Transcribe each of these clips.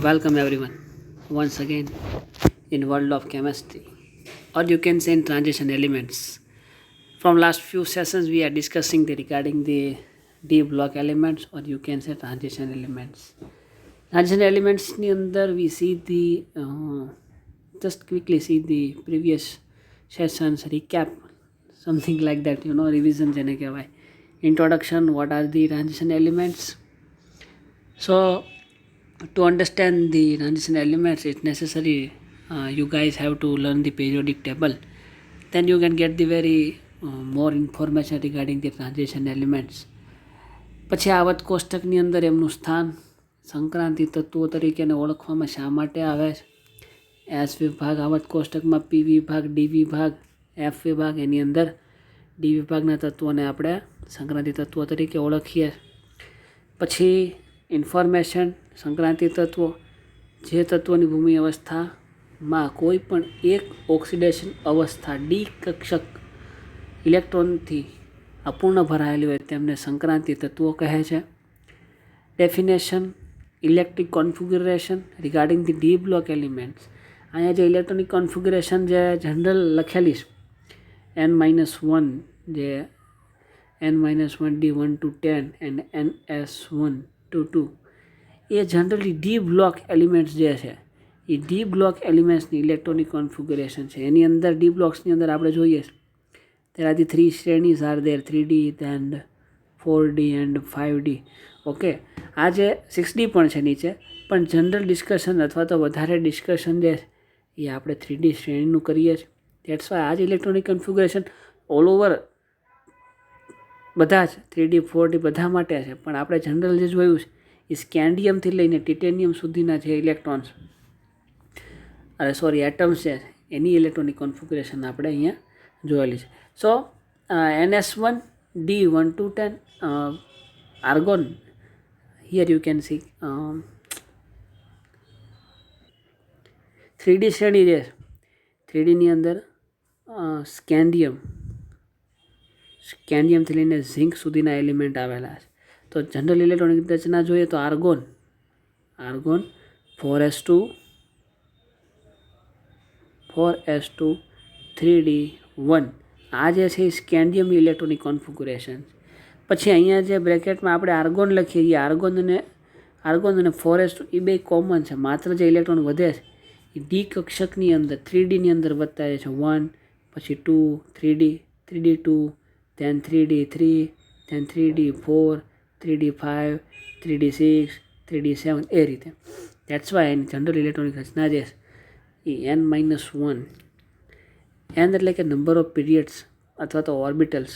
Welcome everyone once again in world of chemistry, or you can say in transition elements. From last few sessions we are discussing regarding the D block elements, or you can say transition elements. Transition elements ની અંદર we see the just quickly see the previous sessions recap, something like that, revision જેને કહેવાય. Introduction, what are the transition elements? So to understand the transition elements, it's necessary you guys have to learn the periodic table. Then you can get the very more information regarding the transition elements. પછી આવત કોષ્ટકની અંદર એમનું સ્થાન, સંક્રાંતિ તત્વો તરીકેને ઓળખવામાં શા માટે આવે છે, એસ વિભાગ આવત કોષ્ટકમાં, પી વિભાગ, ડી વિભાગ, એફ વિભાગ, એની અંદર ડી વિભાગના તત્વોને આપણે સંક્રાંતિ તત્વો તરીકે ઓળખીએ. પછી ઇન્ફોર્મેશન, સંક્રાંતિ તત્વો, જે તત્વોની ભૂમિ અવસ્થામાં કોઈ પણ એક ઓક્સિડેશન અવસ્થા ડી કક્ષક ઇલેક્ટ્રોનથી અપૂર્ણ ભરાયેલી હોય તેમને સંક્રાંતિ તત્વો કહે છે. Definition, electric configuration regarding the D block elements. અહીંયા જે ઇલેક્ટ્રોનિક કોન્ફિગ્યુરેશન જે જનરલ લખેલી છે N-1, જે N-1 D1 to 10 and NS1 to 2, A generally D block elements જે છે એ ડી બ્લોક એલિમેન્ટ્સની ઇલેક્ટ્રોનિક કોન્ફિગ્યુરેશન છે. એની અંદર ડી બ્લોક્સની અંદર આપણે જોઈએ there are the 3 શ્રેણીઝ are there, 3D and 4D and 5D. Okay, આ જે 6D પણ છે નીચે, પણ જનરલ ડિસ્કશન અથવા તો વધારે ડિસ્કશન જે એ આપણે 3D શ્રેણીનું કરીએ છીએ. દેટ્સ વાય આ જ ઇલેક્ટ્રોનિક કન્ફિગ્યુરેશન ઓલ ઓવર બધા જ 3D 4D બધા માટે છે, પણ આપણે જનરલ જે જોયું છે એ સ્કેન્ડિયમથી લઈને ટિટેનિયમ સુધીના જે ઇલેક્ટ્રોન્સ એટમ્સ છે એની ઇલેક્ટ્રોનિક કોન્ફિગ્યુરેશન આપણે અહીંયા જોયેલી છે. સો NS1 D1 to 10 argon, here you can see 3D શ્રેણી જે 3Dની અંદર સ્કેન્ડિયમથી લઈને ઝિંક સુધીના એલિમેન્ટ આવેલા છે. તો જનરલ ઇલેક્ટ્રોનિક રચના જોઈએ તો આર્ગોન 4s2 3D1, આ જે છે એ સ્કેન્ડિયમની ઇલેક્ટ્રોનિક કોન્ફિગ્યુરેશન. પછી અહીંયા જે બ્રેકેટમાં આપણે આર્ગોન લખીએ, એ આર્ગોન અને 4s2 એ બે કોમન છે, માત્ર જે ઇલેક્ટ્રોન વધે છે એ ડી કક્ષકની અંદર 3Dની અંદર વધતા જાય છે. 1, પછી 2, 3D2, then 3D3, then 3D4, 3D5, 3D6, 3D7, એ રીતે. દેટ્સ વાય એની જનરલ ઇલેક્ટ્રોનિક રચના જે છે એ N-1, એન એટલે કે નંબર ઓફ પીરિયડ્સ અથવા તો ઓર્બિટલ્સ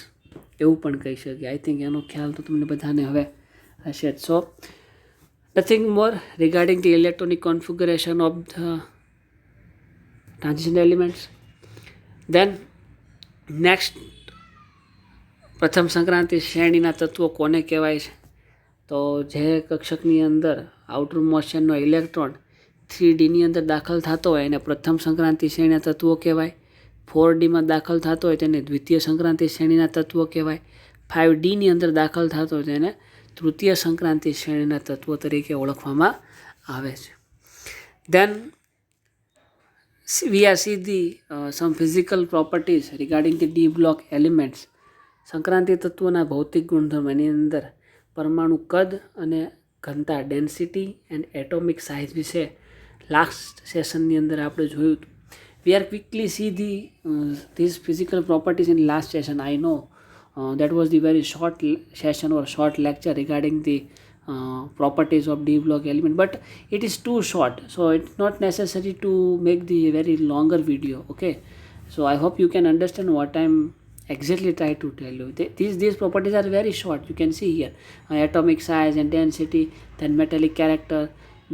એવું પણ કહી શકીએ. આઈ થિંક એનો ખ્યાલ તો તમને બધાને હવે હશે જ. So nothing more regarding the electronic configuration of the transition elements. Then next, પ્રથમ સંક્રાંતિ શ્રેણીના તત્વો કોને કહેવાય છે? તો જે કક્ષકની અંદર આઉટર મોશનનો ઇલેક્ટ્રોન 3Dની અંદર દાખલ થતો હોય એને પ્રથમ સંક્રાંતિ શ્રેણીના તત્વો કહેવાય. 4Dમાં દાખલ થતો હોય તેને દ્વિતીય સંક્રાંતિ શ્રેણીના તત્વો કહેવાય. 5Dની અંદર દાખલ થતો હોય તેને તૃતીય સંક્રાંતિ શ્રેણીના તત્વો તરીકે ઓળખવામાં આવે છે. દેન we are see the some physical properties regarding the D block elements. Sankranti તત્વોના ભૌતિક ગુણધર્મ, એની અંદર પરમાણુ કદ અને ઘનતા, ડેન્સિટી એન્ડ એટોમિક સાઇઝ વિશે લાસ્ટ સેશનની અંદર આપણે જોયું હતું. We are quickly see these physical properties in last session. I know that was the very short session or short lecture regarding the properties of D block element, but it is too short, so it's not necessary to make the very longer video. Okay, so I hope you can understand what I'm exactly try to tell you. These properties are very short. You can see here atomic size and density, then metallic character,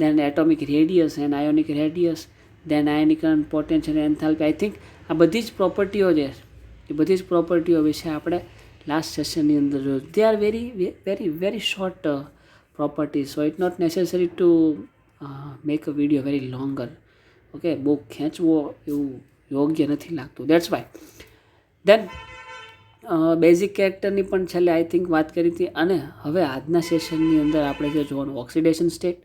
then atomic radius and ionic radius, then ionic current, potential, enthalpy. I think આ બધી જ પ્રોપર્ટીઓ જે એ બધી જ પ્રોપર્ટીઓ વિશે આપણે last સેશનની અંદર જોયું. They are very short properties, so it's not necessary to make a video very longer. Okay, બહુ ખેંચવો એવું યોગ્ય નથી લાગતું. That's why. દેન બેઝિક કેરેક્ટરની પણ છેલ્લે આઈ થિંક વાત કરી હતી. અને હવે આજના સેશનની અંદર આપણે જે જોવાનું ઓક્સિડેશન સ્ટેટ,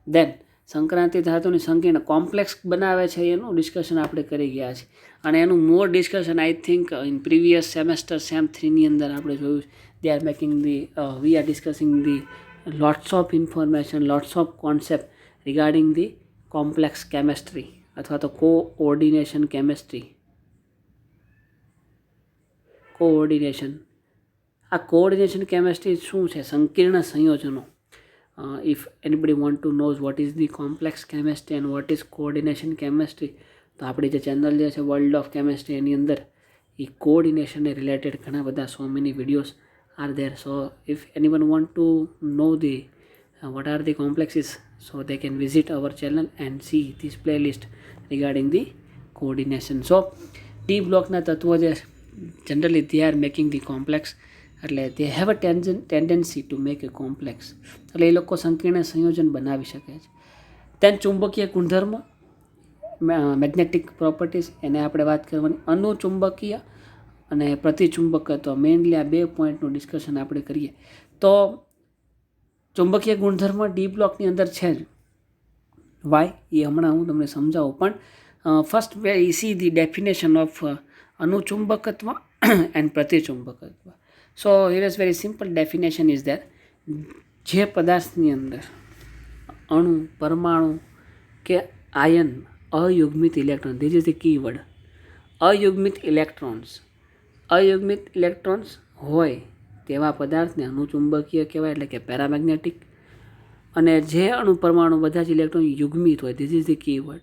દેન સંક્રાંતિ ધાતુની સંકીર્ણ કોમ્પ્લેક્સ બનાવે છે એનું ડિસ્કશન આપણે કરી ગયા છે અને એનું more discussion I think in previous semester sem 3ની અંદર આપણે જોયું they are making the we are discussing the lots of information lots of concept regarding the complex chemistry અથવા તો કોઓર્ડિનેશન કેમેસ્ટ્રી કોઓર્ડિનેશન આ કોઓર્ડિનેશન કેમેસ્ટ્રી શું છે સંકીર્ણ સંયોજનો if anybody want to knows what is the complex chemistry and what is coordination chemistry તો આપણી જે channel જે છે વર્લ્ડ ઓફ કેમેસ્ટ્રી એની અંદર એ કોઓર્ડિનેશનને રિલેટેડ ઘણા બધા so many videos are there so if anyone want to know the what are the complexes so they can visit our channel and see this playlist regarding the coordination so D blockના તત્વો જે generally they are making the complex એટલે they have a tendency to make a complex એટલે એ લોકો સંકીર્ણ સંયોજન બનાવી શકે છે તેન ચુંબકીય ગુણધર્મ મેગ્નેટિક પ્રોપર્ટીઝ એને આપણે વાત કરવાની અનુચુંબકીય અને પ્રતિચુંબકત્વ મેઇનલી આ 2 પોઈન્ટનું ડિસ્કશન આપણે કરીએ તો ચુંબકીય ગુણધર્મ ડી બ્લોકની અંદર છે જ વાય એ હમણાં હું તમને સમજાવું પણ first we see the definition of અનુચુંબકત્વ એન્ડ પ્રતિચુંબકત્વ so here is very simple definition is there જે પદાર્થની અંદર અણુ પરમાણુ કે આયન અયુગ્મિત electron this is the keyword અયુગ્મિત ઇલેક્ટ્રોન્સ હોય તેવા પદાર્થને અનુચુંબકીય કહેવાય એટલે કે પેરામેગ્નેટિક અને જે અણુ પરમાણુ બધા જ ઇલેક્ટ્રોન યુગ્મિત હોય ધીસ ઇઝ ધ કીવર્ડ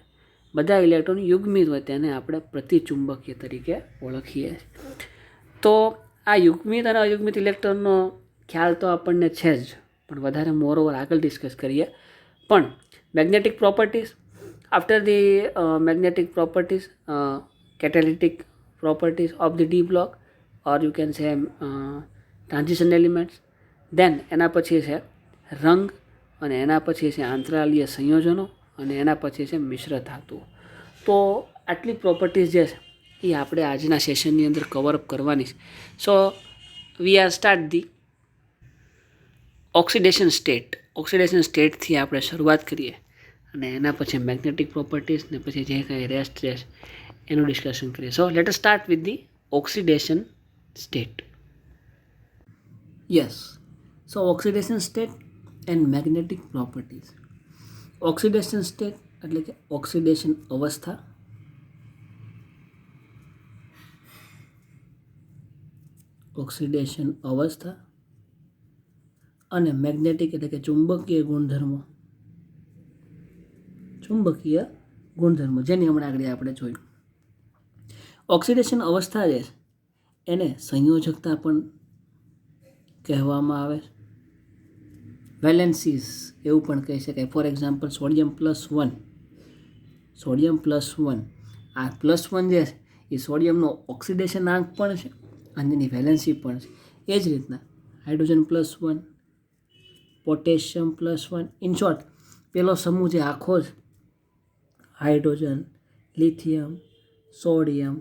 બધા ઇલેક્ટ્રોન યુગ્મિત હોય તેને આપણે પ્રતિચુંબકીય તરીકે ઓળખીએ તો આ યુગ્મિત અને અયુગ્મિત ઇલેક્ટ્રોનનો ખ્યાલ તો આપણને છે જ પણ વધારે મોરઓવર આગળ ડિસ્કસ કરીએ પણ magnetic properties after the magnetic properties catalytic properties of the D block or you can say transition elements then એના પછી છે રંગ અને એના પછી છે આંતરાલીય સંયોજનો અને એના પછી છે મિશ્ર ધાતુઓ તો આટલી પ્રોપર્ટીઝ જે છે એ આપણે આજના સેશનની અંદર કવર અપ કરવાની છે so we are start the oxidation સ્ટેટથી આપણે શરૂઆત કરીએ અને એના પછી મેગ્નેટિક પ્રોપર્ટીઝ ને પછી જે કંઈ રેસ્ટ રહેશે એનું ડિસ્કશન કરીએ સો let us start with the oxidation state yes so oxidation state and magnetic properties oxidation state એટલે કે ઓક્સિડેશન અવસ્થા અને મેગ્નેટિક એટલે કે ચુંબકીય ગુણધર્મો જેની હમણાં આગળ આપણે જોયું ઓક્સિડેશન અવસ્થા જે છે એને સંયોજકતા પણ કહેવામાં આવે છે વેલેન્સીસ એવું પણ કહી શકાય for example sodium plus one આ પ્લસ વન જે છે એ સોડિયમનો ઓક્સિડેશન આંક પણ છે અને એની વેલેન્સી પણ છે એ જ રીતના hydrogen plus one potassium plus one in short પેલો સમૂહ જે આખો છે hydrogen lithium sodium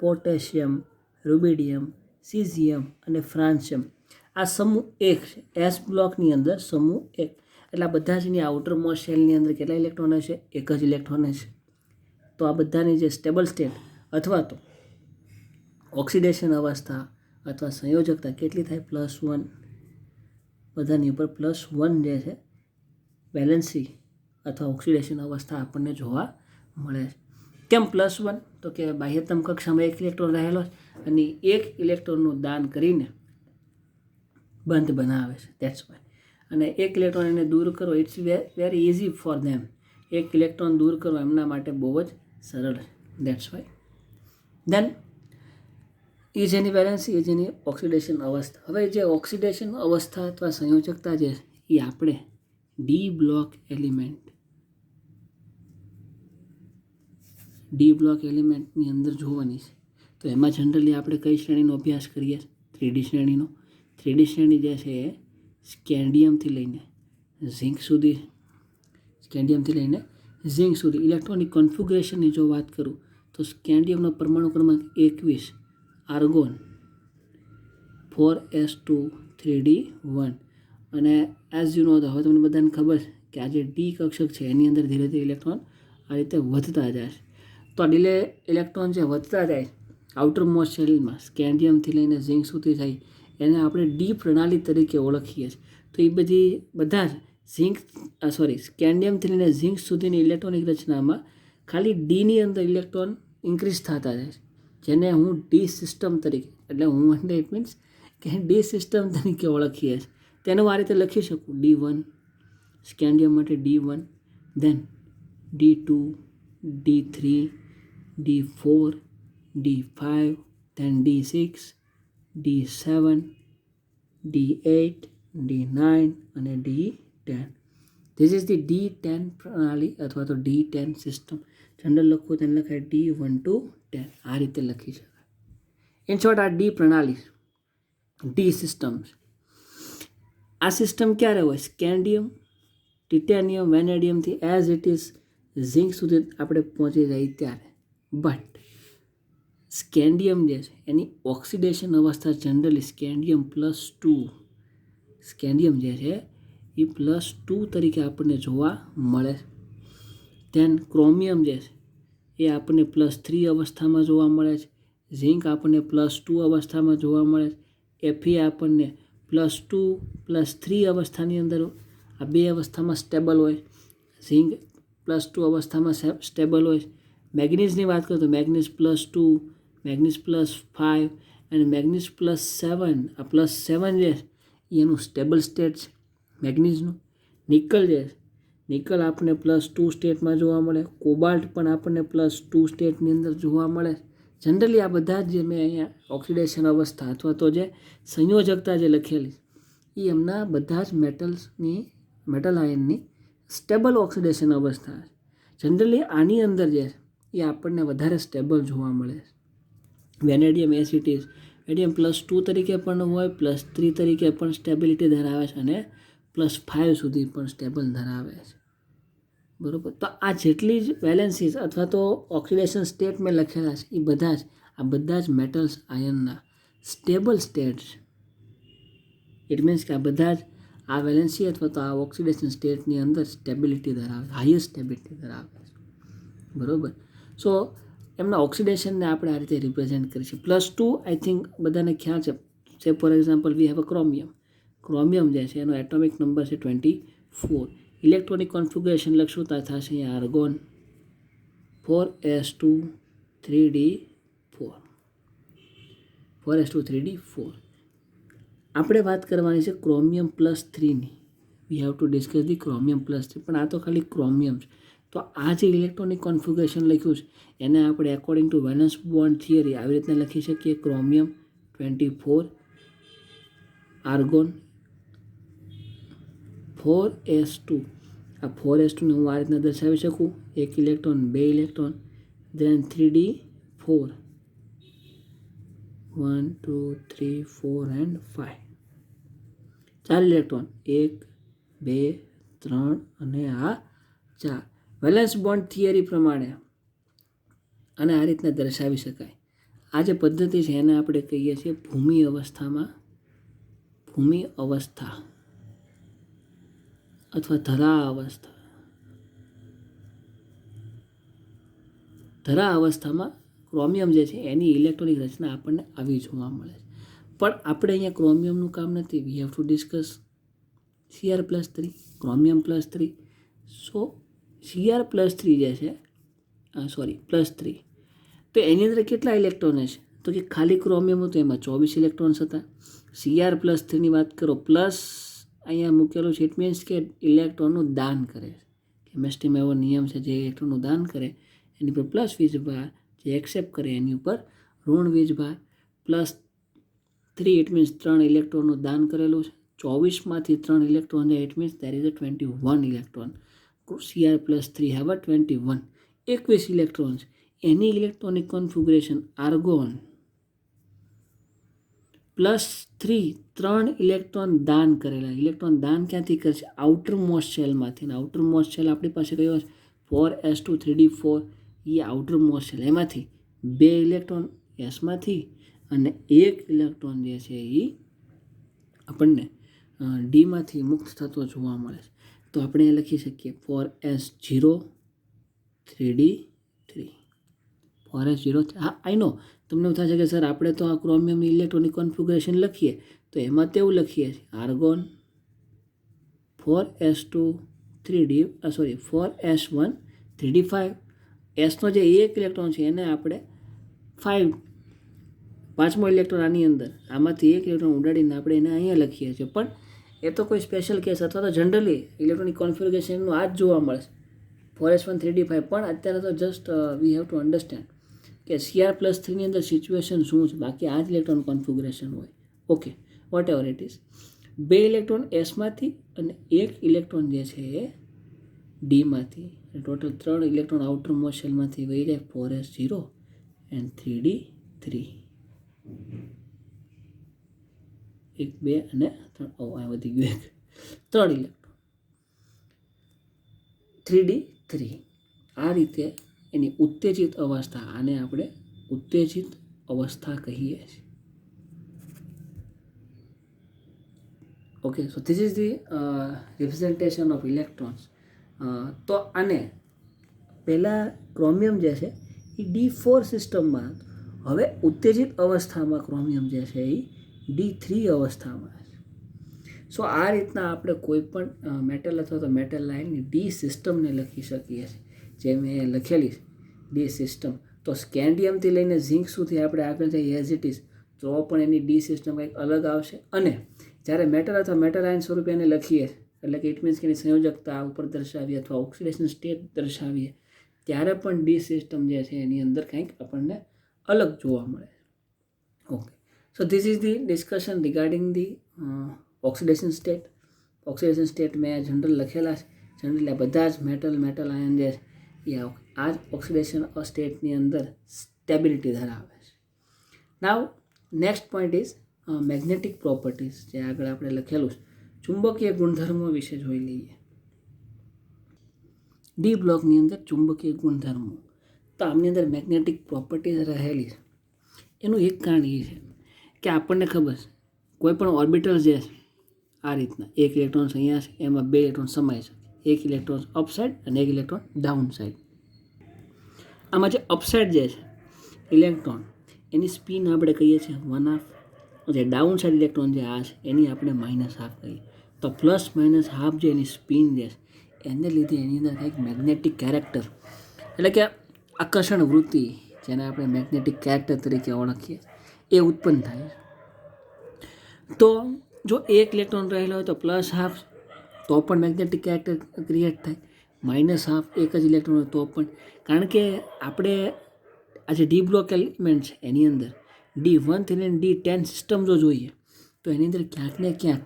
potassium rubidium caesium અને ફ્રાન્સિયમ આ સમૂહ એક છે એસ બ્લોકની અંદર સમૂહ એક એટલે આ બધા જ એની આઉટર મોસ્ટ શેલની અંદર કેટલા ઇલેક્ટ્રોન હશે એક જ ઇલેક્ટ્રોન હશે તો આ બધાની જે સ્ટેબલ સ્ટેટ અથવા તો ઓક્સિડેશન અવસ્થા અથવા સંયોજકતા કેટલી થાય +1 બધાની ઉપર +1 જે છે બેલેન્સી અથવા ઓક્સિડેશન અવસ્થા આપણને જોવા મળે છે કેમ +1 તો કે બાહ્યતમ કક્ષામાં એક ઇલેક્ટ્રોન રહેલો અને એક ઇલેક્ટ્રોનનું દાન કરીને બંધ બનાવે છે દેટ્સ વાય અને એક ઇલેક્ટ્રોન એને દૂર કરો it's very easy for them એક ઇલેક્ટ્રોન દૂર કરવો એમના માટે બહુ જ સરળ છે દેટ્સ વાય દેન એ જેની બેલેન્સી એ જેની ઓક્સિડેશન અવસ્થા હવે જે ઓક્સિડેશન અવસ્થા અથવા સંયોજકતા જે એ આપણે ડી બ્લોક એલિમેન્ટની અંદર જોવાની છે તો એમાં જનરલી આપણે કઈ શ્રેણીનો અભ્યાસ કરીએ 3D શ્રેણીનો 3D શ્રેણી જે છે એ સ્કેન્ડિયમથી લઈને ઝિંક સુધી ઇલેક્ટ્રોનિક કન્ફિગ્યુરેશનની જો વાત કરું તો સ્કેન્ડિયમનો પરમાણુ ક્રમાંક 21 આર્ગોન 4s2 3d1 અને એઝ યુ નો તો હવે તમને બધાને ખબર છે કે આ જે ડી કક્ષક છે એની અંદર ધીરે ધીરે ઇલેક્ટ્રોન આ રીતે વધતા જાય છે. તો આ ડીલે ઇલેક્ટ્રોન જે વધતા જાય આઉટર મોસ્ટ શેલમાં સ્કેન્ડિયમથી લઈને ઝિંક સુધી થાય એને આપણે ડી પ્રણાલી તરીકે ઓળખીએ છીએ. તો એ બધા જ સ્કેન્ડિયમથી લઈને ઝિંક સુધીની ઇલેક્ટ્રોનિક રચનામાં ખાલી ડીની અંદર ઇલેક્ટ્રોન ઇન્ક્રીઝ થતા જાય છે, જેને હું ડી સિસ્ટમ તરીકે ઇટ મીન્સ કે ડી સિસ્ટમ તરીકે ઓળખીએ છીએ. તેનું આ રીતે લખી શકું D1 સ્કેન્ડિયમ માટે D1, than D2, D3, D4, D5, then D6, D7, D8, D9 અને D10. This is the D10 પ્રણાલી અથવા તો D10 સિસ્ટમ. જનરલ લખવું તેને લખાય D1 to 10 આ રીતે લખી શકાય. ઇન શોર્ટ આ ડી પ્રણાલી ડી સિસ્ટમ્સ. આ સિસ્ટમ ક્યારે હોય? સ્કેન્ડિયમ, ટિટેનિયમ, વેનેડિયમથી એઝ ઇટ ઇઝ ઝિંક સુધી આપણે પહોંચી જાય ત્યારે. બટ સ્કેન્ડિયમ જે છે એની ઓક્સિડેશન અવસ્થા જનરલી સ્કેન્ડિયમ જે છે એ +2 તરીકે આપણને જોવા મળે. ધેન ક્રોમિયમ જે છે એ આપણને +3 અવસ્થામાં જોવા મળે છે. ઝિંક આપણને +2 અવસ્થામાં જોવા મળે છે. Fe આપણને +2 +3 અવસ્થાની અંદર આ બે અવસ્થામાં સ્ટેબલ હોય. ઝિંક +2 અવસ્થામાં સ્ટેબલ હોય. મેગ્નીઝની વાત કરું તો મેગ્નીઝ +2, મેગ્નીઝ +5 અને મેગ્નીઝ +7. આ +7 જે છે એનું સ્ટેબલ સ્ટેટ છે મેગ્નીઝનું. નિકલ જે છે નિકલ આપણને +2 સ્ટેટમાં જોવા મળે. કોબાલ્ટ પણ આપણને +2 સ્ટેટની અંદર જોવા મળે. જનરલી આ બધા જ જે મેં અહીંયા ઓક્સિડેશન અવસ્થા અથવા તો જે સંયોજકતા જે લખેલી એ એમના બધા જ મેટલ આયનની સ્ટેબલ ઓક્સિડેશન અવસ્થા છે. જનરલી આની અંદર જે એ આપણને વધારે સ્ટેબલ જોવા મળે છે. વેનેડિયમ એસિટીઝ વેનેડિયમ +2 તરીકે પણ હોય, +3 તરીકે પણ સ્ટેબિલિટી ધરાવે છે અને +5 સુધી પણ સ્ટેબલ ધરાવે છે. બરાબર. તો આ જેટલી જ વેલેન્સીસ અથવા તો ઓક્સિડેશન સ્ટેટ મેં લખેલા છે એ બધા જ મેટલ્સ આયનના સ્ટેબલ સ્ટેટ છે. ઇટ મીન્સ કે આ બધા જ આ વેલેન્સી અથવા તો આ ઓક્સિડેશન સ્ટેટની અંદર સ્ટેબિલિટી ધરાવે, હાઈએસ્ટ સ્ટેબિલિટી ધરાવે છે. બરાબર. સો એમના ઓક્સિડેશનને આપણે આ રીતે રિપ્રેઝેન્ટ કરીએ છીએ. +2 આઈ થિંક બધાને ખ્યાલ છે. Four example we have a chromium જે છે એનો એટોમિક નંબર છે 24. ઇલેક્ટ્રોનિક કોન્ફિગ્યુરેશન લખશું તો થશે અહીંયા આર્ગોન 4s2 3d4. આપણે વાત કરવાની છે ક્રોમિયમ +3ની. We have to discuss the chromium +3. પણ આ તો ખાલી ક્રોમિયમ છે. તો આ જે ઇલેક્ટ્રોનિક કોન્ફિગ્યુરેશન લખ્યું છે એને આપણે according to valence bond theory આવી રીતના લખી શકીએ. Chromium 24 argon 4s2. આ 4s2 ને હું આ રીતના દર્શાવી શકું. 1 electron, 2 electron, then 3d4 1 2 3 4 and 5. 4 electron 1 2 3 અને આ 4. વેલેન્સ બોન્ડ થિયરી પ્રમાણે અને આ રીતના દર્શાવી શકાય. આ જે પદ્ધતિ છે એને આપણે કહીએ છીએ ભૂમિ અવસ્થા અથવા ધરા અવસ્થામાં ક્રોમિયમ જે છે એની ઇલેક્ટ્રોનિક રચના આપણને આવી જોવા મળે છે. પણ આપણે અહીંયા ક્રોમિયમનું કામ નથી. વી have to discuss Cr+3 chromium +3. So Cr+3 જે છે +3 તો એની અંદર કેટલા ઇલેક્ટ્રોન છે? તો કે ખાલી ક્રોમિયમ હતું એમાં 24 ઇલેક્ટ્રોન્સ હતા. Cr+3ની વાત કરો પ્લસ અહીંયા મૂકેલું છે. ઇટ મીન્સ કે ઇલેક્ટ્રોનનું દાન કરે છે. કેમિસ્ટ્રીમાં એવો નિયમ છે જે ઇલેક્ટ્રોનનું દાન કરે એની પર પ્લસ વીજભાર, જે એક્સેપ્ટ કરે એની ઉપર ઋણ વીજભાર. +3 ઇટ મીન્સ 3 ઇલેક્ટ્રોનનું દાન કરેલું છે. 24માંથી 3 ઇલેક્ટ્રોન છે. It means there is a 21 electron. Cr+3 have a 21 electrons. એની ઇલેક્ટ્રોનિક કોન્ફિગ્યુરેશન આર્ગોન +3 ઇલેક્ટ્રોન દાન કરેલા. ઇલેક્ટ્રોન દાન ક્યાંથી કરશે? આઉટર મોસ્ટ શેલમાંથી. આઉટર મોસ્ટ શેલ આપણી પાસે કયો છે? 4s2 3d4. એ આઉટર મોસ્ટ શેલ એમાંથી 2 ઇલેક્ટ્રોન એસમાંથી અને 1 ઇલેક્ટ્રોન જે છે એ આપણને ડીમાંથી મુક્ત થતો જોવા મળે છે. તો તો આપણે એ લખી શકીએ 4s0 3d3 4s0. હા, આઈ નો તમને એવું થશે કે સર આપણે તો આ ક્રોમિયમની ઇલેક્ટ્રોનિક કોન્ફિગરેશન લખીએ તો એમાં તેવું લખીએ argon 4s2 3d 4s1 3d5. એસનો જે એક ઇલેક્ટ્રોન છે એને આપણે 5મો ઇલેક્ટ્રોન આની અંદર આમાંથી એક ઇલેક્ટ્રોન ઉડાડીને આપણે એને અહીંયા લખીએ છીએ. પણ એ તો કોઈ સ્પેશિયલ કેસ અથવા તો જનરલી ઇલેક્ટ્રોનિક કોન્ફિગરેશનનું આ જ જોવા મળે 4s1 3d5. પણ અત્યારે તો just V have to understand કે Cr+3 ની અંદર સિચ્યુએશન શું છે, બાકી આ જ ઇલેક્ટ્રોન કોન્ફિગરેશન હોય. Okay, whatever it is. 2 electron એસમાંથી અને એક ઇલેક્ટ્રોન જે છે એ ડીમાંથી, ટોટલ 3 ઇલેક્ટ્રોન આઉટર મોસ્ટ શેલમાંથી વહી જાય 4s0 એન્ડ 3d3. 1 2 અને 3 આ વધી ગયું 3 ઇલેક્ટ્રોન 3d3. આ રીતે એની ઉત્તેજિત અવસ્થા, આને આપણે ઉત્તેજિત અવસ્થા કહીએ છીએ. Okay, so this is the representation of electrons. તો આને પહેલાં ક્રોમિયમ જે છે એ D4 સિસ્ટમમાં, હવે ઉત્તેજિત અવસ્થામાં ક્રોમિયમ જે છે એ D3 અવસ્થામાં છે. સો આ રીતના આપણે કોઈ પણ મેટલ અથવા તો મેટલ લાઇનની ડી સિસ્ટમને લખી શકીએ છીએ. જે મેં લખેલી ડી સિસ્ટમ, તો સ્કેન્ડિયમથી લઈને ઝિંક સુધી આપણે આગળ જઈએ એઝ ઇટ ઇઝ તો પણ એની ડી સિસ્ટમ કંઈક અલગ આવશે. અને જ્યારે મેટલ અથવા મેટલ આયન સ્વરૂપે એને લખીએ, એટલે કે ઇટ મીન્સ કે એની સંયોજકતા ઉપર દર્શાવીએ અથવા ઓક્સિડેશન સ્ટેટ દર્શાવીએ, ત્યારે પણ ડી સિસ્ટમ જે છે એની અંદર કંઈક આપણને અલગ જોવા મળે. Okay, so this is the discussion regarding the oxidation state. Oxidation state મેં જનરલ લખેલા છે. જનરલી આ બધા જ મેટલ આયન જે છે એ આ જ ઓક્સિડેશન સ્ટેટની અંદર સ્ટેબિલિટી ધરાવે છે. Now next point is magnetic properties, જે આગળ આપણે લખેલું છે. ચુંબકીય ગુણધર્મો વિશે જોઈ લઈએ. ડી બ્લોકની અંદર ચુંબકીય ગુણધર્મો, તો આમની અંદર મેગ્નેટિક પ્રોપર્ટીઝ રહેલી છે. એનું એક કારણ એ છે કે આપણને ખબર છે કોઈ પણ ઓર્બિટલ જે છે આ રીતના એક ઇલેક્ટ્રોન્સ અહીંયા છે, એમાં 2 ઇલેક્ટ્રોન સમાઈ શકે. એક ઇલેક્ટ્રોન અપસાઇડ અને એક ઇલેક્ટ્રોન ડાઉન સાઇડ. આમાં જે અપસાઇડ જે છે ઇલેક્ટ્રોન, એની સ્પિન આપણે કહીએ છીએ 1/2. જે ડાઉન સાઇડ ઇલેક્ટ્રોન જે આ છે એની આપણે -½ કહીએ. તો ±½ જે એની સ્પિન જે છે એને લીધે એની અંદર કંઈક મેગ્નેટિક કેરેક્ટર, એટલે કે આકર્ષણ વૃત્તિ, જેને આપણે મેગ્નેટિક કેરેક્ટર તરીકે ઓળખીએ, એ ઉત્પન્ન થાય છે. તો જો એક ઇલેક્ટ્રોન રહેલો હોય તો +½ તો પણ મેગ્નેટિક કેરેક્ટર ક્રિએટ થાય. -½ એક જ ઇલેક્ટ્રોન હોય તો પણ, કારણ કે આપણે આ જે ડી બ્લોક એલિમેન્ટ છે એની અંદર D1 થી લઈને D10 સિસ્ટમ જો જોઈએ તો એની અંદર ક્યાંક ને ક્યાંક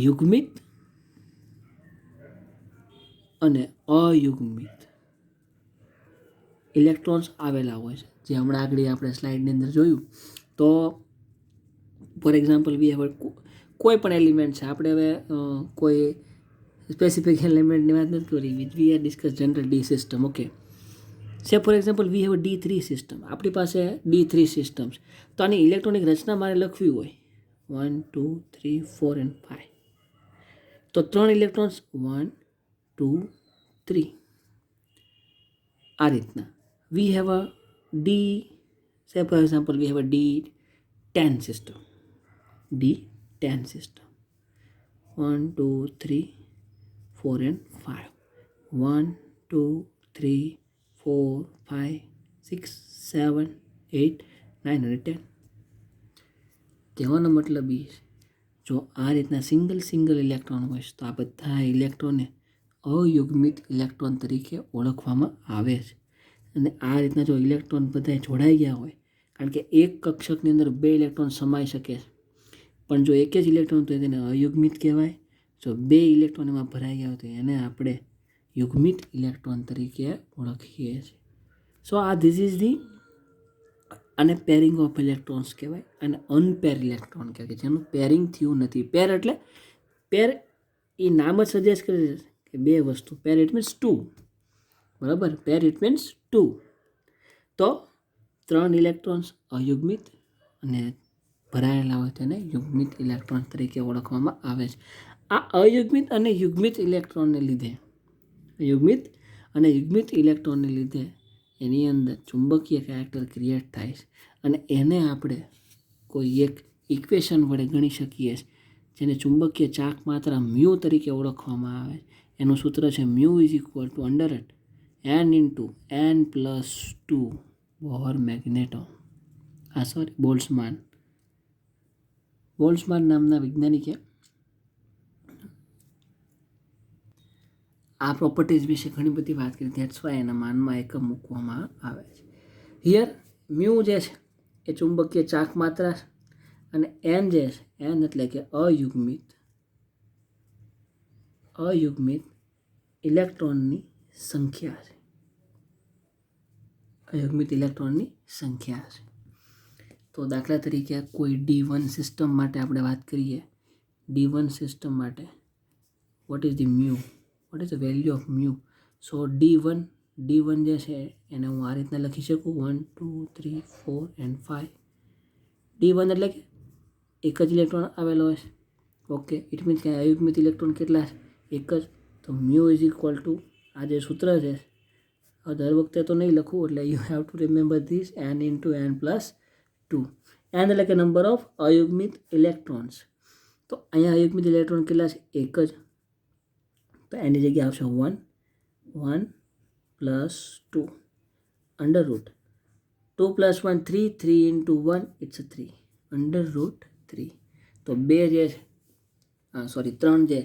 યુગ્મિત અને અયુગ્મિત ઇલેક્ટ્રોન્સ આવેલા હોય છે. જે હમણાં આગળ આપણે સ્લાઇડની અંદર જોયું. તો ફોર એક્ઝામ્પલ વી હેવ કોઈ પણ એલિમેન્ટ છે, આપણે હવે કોઈ સ્પેસિફિક એલિમેન્ટની વાત નથી કરી, we are discuss general D system. Okay, say for example we have D3 system. આપણી પાસે D3 સિસ્ટમ્સ, તો આની ઇલેક્ટ્રોનિક રચના મારે લખવી હોય 1 2 3 4 and 5, તો 3 ઇલેક્ટ્રોન્સ 1 2 3 આ રીતના. વી હેવ અ સે for example we have a D10 system. D10 system 1 2 3 4 and 5, 1 2 3 4 5 6 7 8 9 અને 10. કહેવાનો મતલબ એ છે, જો આ રીતના સિંગલ ઇલેક્ટ્રોન હોય તો આ બધા ઇલેક્ટ્રોનને અયુગ્મિત ઇલેક્ટ્રોન તરીકે ઓળખવામાં આવે છે. અને આ રીતના જો ઇલેક્ટ્રોન બધા જોડાઈ ગયા હોય, કારણ કે એક કક્ષકની અંદર 2 ઇલેક્ટ્રોન સમાઈ શકે છે, પણ જો એક જ ઇલેક્ટ્રોન તો તેને અયુગ્મિત કહેવાય. જો 2 ઇલેક્ટ્રોન એમાં ભરાઈ ગયા હોય તો એને આપણે યુગ્મિત ઇલેક્ટ્રોન તરીકે ઓળખીએ છીએ. સો આ ધીસ ઇઝ ધી, આને પેરિંગ ઓફ ઇલેક્ટ્રોન્સ કહેવાય અને અનપેર ઇલેક્ટ્રોન કહેવાય, જેનું પેરિંગ થયું નથી. પેર એટલે પેર એ નામ જ સજેસ્ટ કરે છે કે 2 વસ્તુ. પેર ઇટ મીન્સ 2, બરાબર. પેર ઇટ મીન્સ 2. તો 3 ઇલેક્ટ્રોન્સ અયુગ્મિત અને ભરાયેલા હોય તેને યુગ્મિત ઇલેક્ટ્રોન તરીકે ઓળખવામાં આવે છે. આ અયુગ્મિત અને યુગ્મિત ઇલેક્ટ્રોનને લીધે એની અંદર ચુંબકીય કેરેક્ટર ક્રિએટ થાય છે અને એને આપણે કોઈ એક ઇક્વેશન વડે ગણી શકીએ જેને ચુંબકીય ચાક માત્રા મ્યુ તરીકે ઓળખવામાં આવે. એનું સૂત્ર છે mu is equal to √n into n+2 Bohr magneton. Boltzmann નામના વૈજ્ઞાનિકે આ પ્રોપર્ટીઝ વિશે ઘણી બધી વાત કરી. ધેટ્સ વાય એના માનમાં એકમ મૂકવામાં આવે છે. હિયર મ્યુ જે છે એ ચુંબકીય ચાક માત્રા અને એન જે છે એન એટલે કે અયુગ્મિત ઇલેક્ટ્રોનની સંખ્યા છે. તો દાખલા તરીકે કોઈ D1 સિસ્ટમ માટે આપણે વાત કરીએ. D1 સિસ્ટમ માટે what is the value of mu? So D1 જે છે એને હું આ રીતના લખી શકું 1 2 3 4 and 5. D1 એટલે કે એક જ ઇલેક્ટ્રોન આવેલો હશે. ઓકે, ઇટ મીન્સ કે અયુગ્મિત ઇલેક્ટ્રોન કેટલા છે? એક જ. તો મ્યુ ઇઝ ઇક્વલ ટુ આ જે સૂત્ર છે દર વખતે તો નહીં લખવું, એટલે you have to remember this n into n+2. n એટલે કે નંબર ઓફ અયુગ્મિત ઇલેક્ટ્રોન્સ. તો અહીંયા અયુગ્મિત ઇલેક્ટ્રોન કેટલા છે? એક જ. તો એની જગ્યાએ આવશે 1 + 2 √2 + 1 3 3 ઇન્ટુ 1 ઇટ્સ 3 √3. તો 2 જે છે 3 જે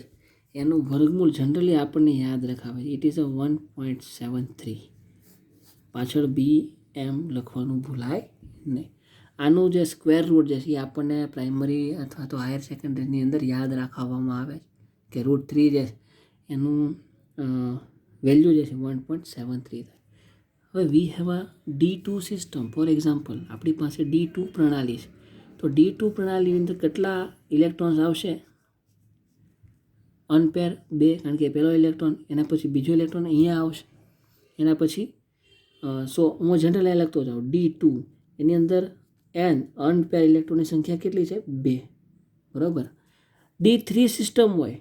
એનું વર્ગમૂળ જનરલી આપણને યાદ રખાવે છે. It is 1.73. પાછળ BM લખવાનું ભૂલાય નહીં. આનું જે સ્ક્વેર રૂટ જે છે એ આપણને પ્રાઇમરી અથવા તો હાયર સેકન્ડરીની અંદર યાદ રાખવામાં આવે કે √3 જે છે એનું વેલ્યુ જે છે 1.73 થાય. હવે વી have a D2 system. For example આપણી પાસે D2 પ્રણાલી છે. તો D2 પ્રણાલીની અંદર કેટલા ઇલેક્ટ્રોન્સ આવશે? અનપેર 2, કારણ કે પહેલો ઇલેક્ટ્રોન, એના પછી બીજો ઇલેક્ટ્રોન અહીંયા આવશે, એના પછી હું જનરલ લખતો જાઉં D2 એની અંદર n અનપેર ઇલેક્ટ્રોનની સંખ્યા કેટલી છે? 2. બરાબર. D3 સિસ્ટમ હોય,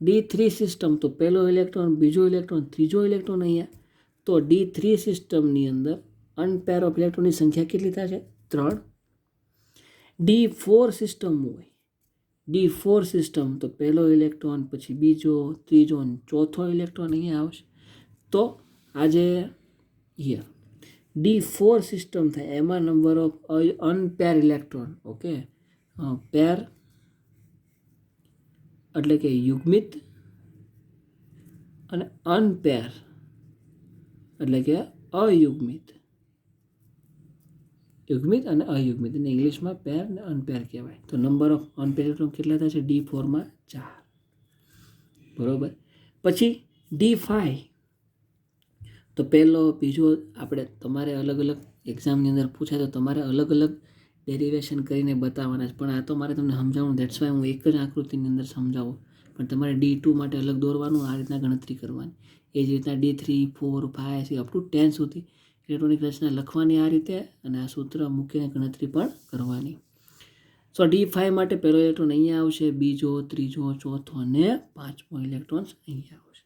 D3 સિસ્ટમ તો પહેલો ઇલેક્ટ્રોન, બીજો ઇલેક્ટ્રોન, ત્રીજો ઇલેક્ટ્રોન અહીંયા. તો D3 સિસ્ટમની અંદર અનપેર ઓફ ઇલેક્ટ્રોનની સંખ્યા કેટલી થશે? 3. D4 સિસ્ટમ હોય, D4 સિસ્ટમ તો પહેલો ઇલેક્ટ્રોન, પછી બીજો, ત્રીજો અને ચોથો ઇલેક્ટ્રોન અહીંયા આવશે. તો આજે હિયર D4 સિસ્ટમ થાય એમાં નંબર ઓફ અનપેર ઇલેક્ટ્રોન. ઓકે, પેર એટલે કે યુગ્મિત અને અનપેર એટલે કે અયુગ્મિત. યુગ્મિત અને અયુગ્મિત અને ઇંગ્લિશમાં પેર અને અનપેર કહેવાય. તો નંબર ઓફ અનપેર ઇલેક્ટ્રોન કેટલા થશે? D4માં 4. બરાબર. પછી D5 તો પહેલો, બીજો, આપણે તમારે અલગ અલગ એક્ઝામની અંદર પૂછાય તો તમારે અલગ અલગ ડેરિવેશન કરીને બતાવવાના છે, પણ આ તો મારે તમને સમજાવવાનું. ધેટ્સ વાય હું એક જ આકૃતિની અંદર સમજાવું, પણ તમારે D2 માટે અલગ દોરવાનું, આ રીતના ગણતરી કરવાની. એ જ રીતના D3, 4, 5 અપ ટુ 10 સુધી ઇલેક્ટ્રોનિક રચના લખવાની આ રીતે, અને આ સૂત્ર મૂકીને ગણતરી પણ કરવાની. સો D5 માટે પહેલો ઇલેક્ટ્રોન અહીંયા આવશે, બીજો, ત્રીજો, ચોથો અને પાંચમો ઇલેક્ટ્રોન્સ અહીંયા આવશે.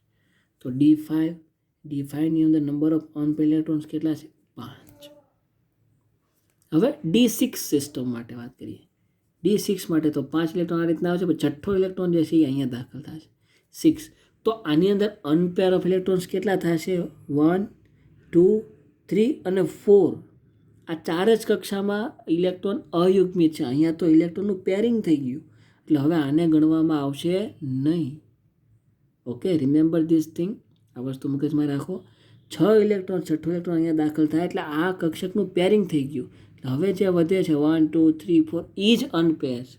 તો D5ની અંદર નંબર ઓફ અનપેર ઇલેક્ટ્રોન્સ કેટલા છે? 5. હવે D6 સિસ્ટમ માટે વાત કરીએ. D6 માટે તો 5 ઇલેક્ટ્રોન આ રીતના આવશે, પણ છઠ્ઠો ઇલેક્ટ્રોન જે છે એ અહીંયા દાખલ થશે 6. તો આની અંદર અનપેર ઓફ ઇલેક્ટ્રોન્સ કેટલા થશે? 1 2 3 અને 4. આ 4 જ કક્ષામાં ઇલેક્ટ્રોન અયુગ્મિત છે. અહીંયા તો ઇલેક્ટ્રોનનું પેરિંગ થઈ ગયું, એટલે હવે આને ગણવામાં આવશે નહીં. Okay, remember this thing. આ વસ્તુ મગજમાં રાખો. 6 ઇલેક્ટ્રોન, છઠ્ઠો ઇલેક્ટ્રોન અહીંયા દાખલ થાય એટલે આ કક્ષકનું પેરિંગ થઈ ગયું. હવે જે વધે છે 1 2 3 4 એ જ અનપેર છે.